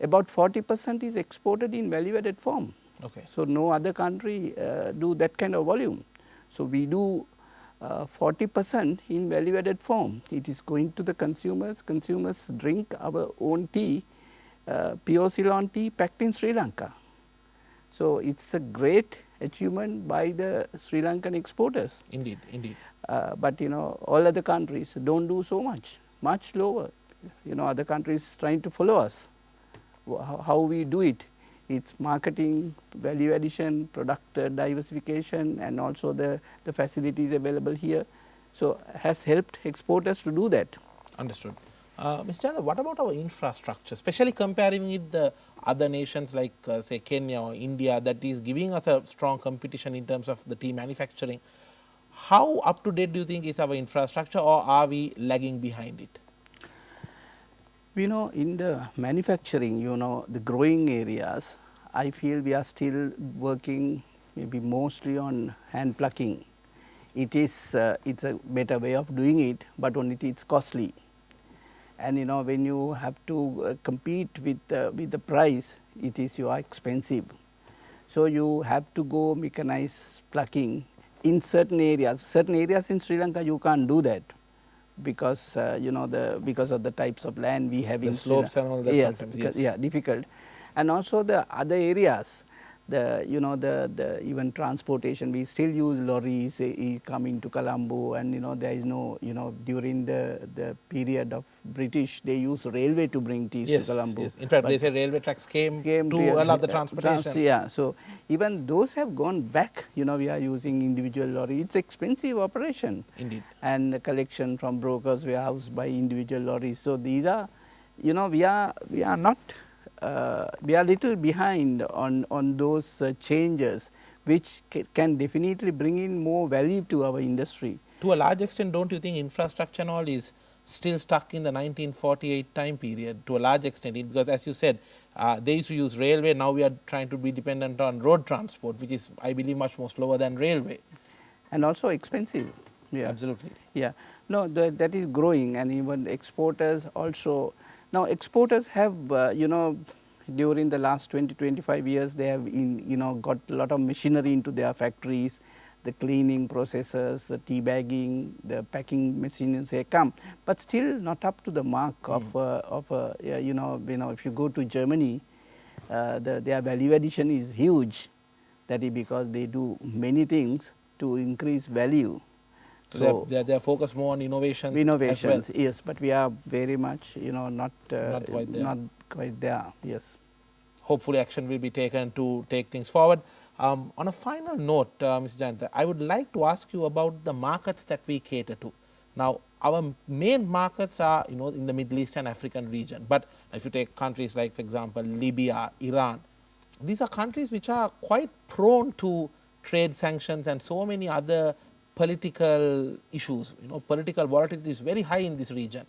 about 40% is exported in value added form. Okay. So no other country do that kind of volume. So we do 40% in value added form. It is going to the consumers. Consumers drink our own tea, pure Ceylon tea packed in Sri Lanka. So it's a great achievement by the Sri Lankan exporters. Indeed, indeed. But all other countries don't do so much lower. Other countries trying to follow us. How we do it? It's marketing, value addition, product diversification, and also the facilities available here. So has helped exporters to do that. Understood. Mr. Jayantha, what about our infrastructure, especially comparing with the other nations like say Kenya or India that is giving us a strong competition in terms of the tea manufacturing? How up to date do you think is our infrastructure, or are we lagging behind it? In the manufacturing, the growing areas, I feel we are still working maybe mostly on hand plucking. It's a better way of doing it, but only it's costly. And when you have to compete with the price, you are expensive. So you have to go mechanized plucking in certain areas. Certain areas in Sri Lanka you can't do that, because because of the types of land we have The in slopes and all that. Yes, sometimes, because, yes. yeah, difficult. And also the other areas, the even transportation, we still use lorries coming to Colombo, and there is no during the period of British they used railway to bring teas Yes, to Colombo. yes. In fact, But they say railway tracks came to to allow the transportation. yeah, so even those have gone back. We are using individual lorry. It's expensive operation. Indeed. And the collection from brokers warehouse by individual lorries. So these are, we are not we are little behind on those changes, which can definitely bring in more value to our industry. To a large extent, don't you think infrastructure and all is still stuck in the 1948 time period to a large extent? Because as you said, they used to use railway, now we are trying to be dependent on road transport, which is, I believe, much more slower than railway. And also expensive. Yeah. Absolutely. Yeah. No, that is growing, and even exporters also. Now exporters have, during the last 20-25 years, they have got a lot of machinery into their factories. The cleaning processes, the tea bagging, the packing machines they come, but still not up to the mark of if you go to Germany, their value addition is huge. That is because they do many things to increase value. So they are focused more on innovations. Innovations, as well. yes, but we are very much not quite there. Not quite there. Yes. Hopefully action will be taken to take things forward. On a final note, Ms. Jayantha, I would like to ask you about the markets that we cater to. Now, our main markets are in the Middle East and African region. But if you take countries like, for example, Libya, Iran, these are countries which are quite prone to trade sanctions and so many other political issues. Political volatility is very high in this region.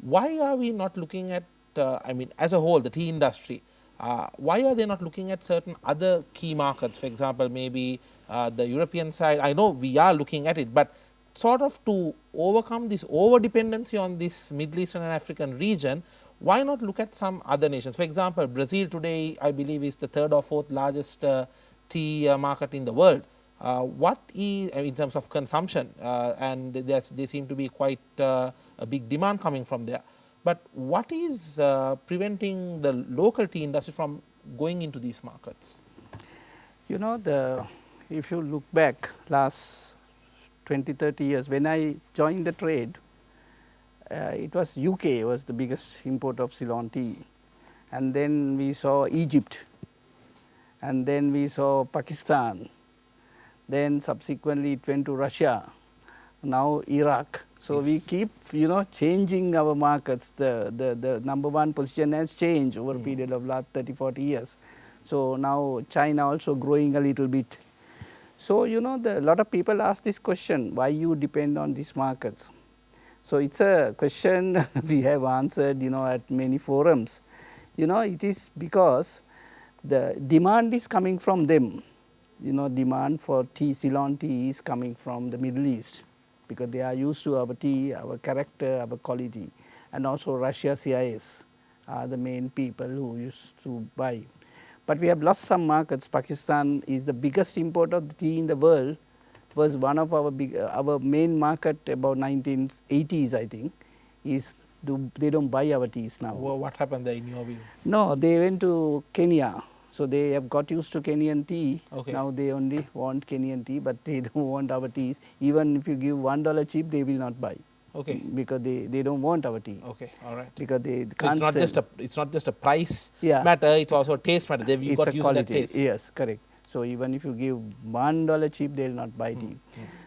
Why are we not looking at, as a whole, the tea industry, why are they not looking at certain other key markets? For example, maybe the European side. I know we are looking at it, but sort of to overcome this over-dependency on this Middle Eastern and African region, why not look at some other nations? For example, Brazil today, I believe, is the third or fourth largest tea market in the world. What is, in terms of consumption, and there seem to be quite a big demand coming from there. But what is preventing the local tea industry from going into these markets? If you look back last 20-30 years, when I joined the trade, it was UK was the biggest importer of Ceylon tea, and then we saw Egypt, and then we saw Pakistan, then subsequently it went to Russia, now Iraq. So we keep, changing our markets. The number one position has changed over a period of last 30, 40 years. So now China also growing a little bit. So, a lot of people ask this question, why you depend on these markets? So it's a question we have answered, at many forums. It is because the demand is coming from them. Demand for tea, Ceylon tea is coming from the Middle East because they are used to our tea, our character, our quality. And also Russia, CIS are the main people who used to buy. But we have lost some markets. Pakistan is the biggest importer of the tea in the world, was one of our main market about 1980s, I think, is they don't buy our teas now. Well, what happened there in your view? No, they went to Kenya. So they have got used to Kenyan tea. Okay. Now they only want Kenyan tea, but they don't want our teas. Even if you give $1 cheap, they will not buy. Okay. Because they don't want our tea. Okay, all right. Because they So can't sell. it's not just a price Yeah. matter, it's also a taste matter. You It's got a used to that quality. taste. Yes, correct. So even if you give $1 cheap, they will not buy tea.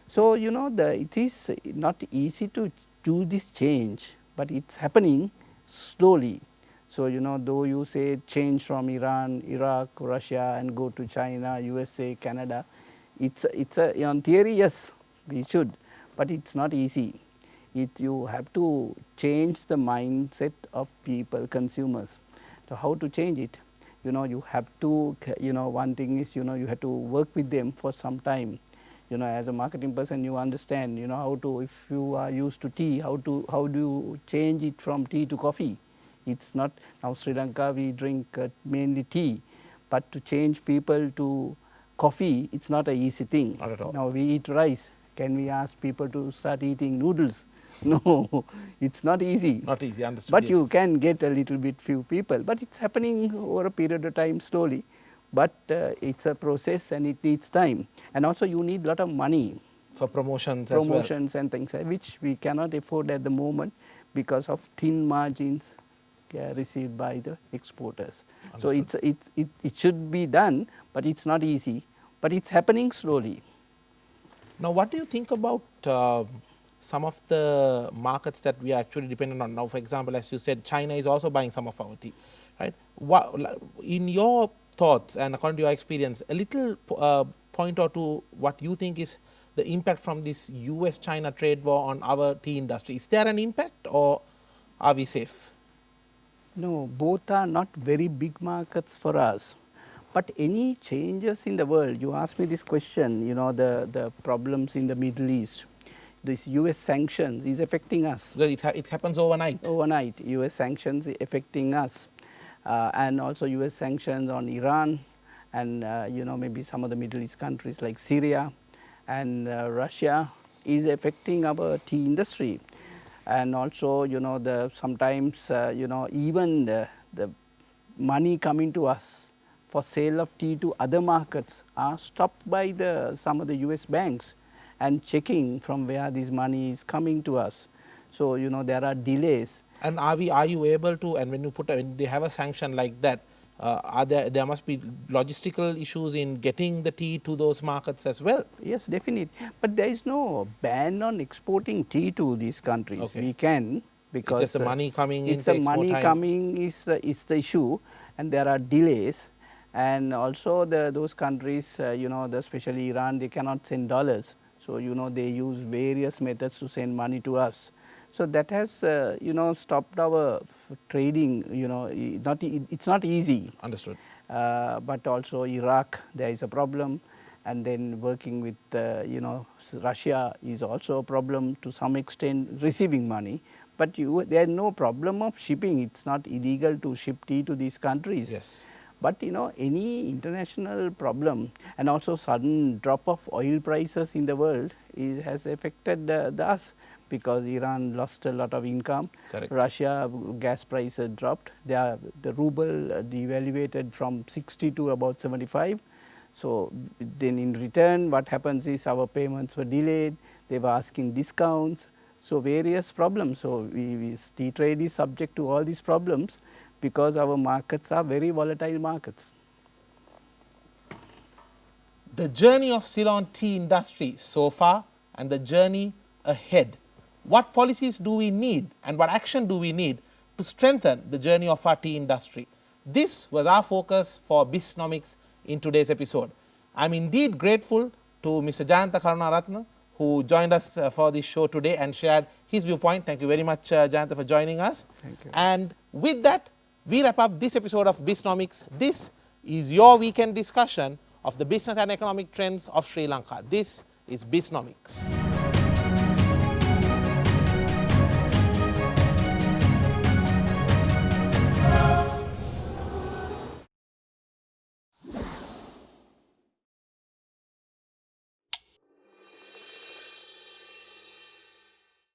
So it is not easy to do this change, but it's happening slowly. So though you say change from Iran, Iraq, Russia, and go to China, USA, Canada, it's on theory, yes, we should, but it's not easy. You have to change the mindset of people, consumers. So how to change it? You have to, one thing is, you have to work with them for some time. As a marketing person, you understand, how to, if you are used to tea, how do you change it from tea to coffee? It's not, now Sri Lanka we drink mainly tea, but to change people to coffee, it's not an easy thing. Not at all. Now we eat rice. Can we ask people to start eating noodles? No, it's not easy. Not easy, understood. But yes. you can get a little bit few people, but it's happening over a period of time slowly. But it's a process and it needs time. And also you need a lot of money. For promotions And things which we cannot afford at the moment because of thin margins received by the exporters. Understood. So it should be done, but it's not easy. But it's happening slowly. Now, what do you think about some of the markets that we are actually dependent on? Now, for example, as you said, China is also buying some of our tea, right? In your thoughts and according to your experience, a little point or two, what you think is the impact from this US-China trade war on our tea industry? Is there an impact or are we safe? No, both are not very big markets for us. But any changes in the world, you asked me this question, the problems in the Middle East, this US sanctions is affecting us. Because it happens overnight. Overnight, US sanctions affecting us. And also US sanctions on Iran and maybe some of the Middle East countries like Syria and Russia is affecting our tea industry. And also, sometimes, even the money coming to us for sale of tea to other markets are stopped by some of the US banks and checking from where this money is coming to us. So, there are delays. And are you able to, and when they have a sanction like that, there must be logistical issues in getting the tea to those markets as well? Yes, definitely. But there is no ban on exporting tea to these countries. Okay. We can, because it's just the money coming in. It's the money coming is the issue, and there are delays. And also those countries, especially Iran, they cannot send dollars. So, they use various methods to send money to us. So that has, stopped our trading, it's not easy. Understood. But also Iraq, there is a problem. And then working with, Russia is also a problem to some extent, receiving money. But there is no problem of shipping. It's not illegal to ship tea to these countries. Yes. But any international problem and also sudden drop of oil prices in the world has affected us, because Iran lost a lot of income. Correct. Russia gas prices dropped. The ruble devaluated from 60 to about 75. So then in return, what happens is our payments were delayed. They were asking discounts. So various problems. So tea trade is subject to all these problems, because our markets are very volatile markets. The journey of Ceylon tea industry so far and the journey ahead. what policies do we need and what action do we need to strengthen the journey of our tea industry? This was our focus for BISNOMICS in today's episode. I'm indeed grateful to Mr. Jayantha Karunarathne, who joined us for this show today and shared his viewpoint. Thank you very much, Jayantha, for joining us. Thank you. And with that, we wrap up this episode of BISNOMICS. This is your weekend discussion of the business and economic trends of Sri Lanka. This is BISNOMICS.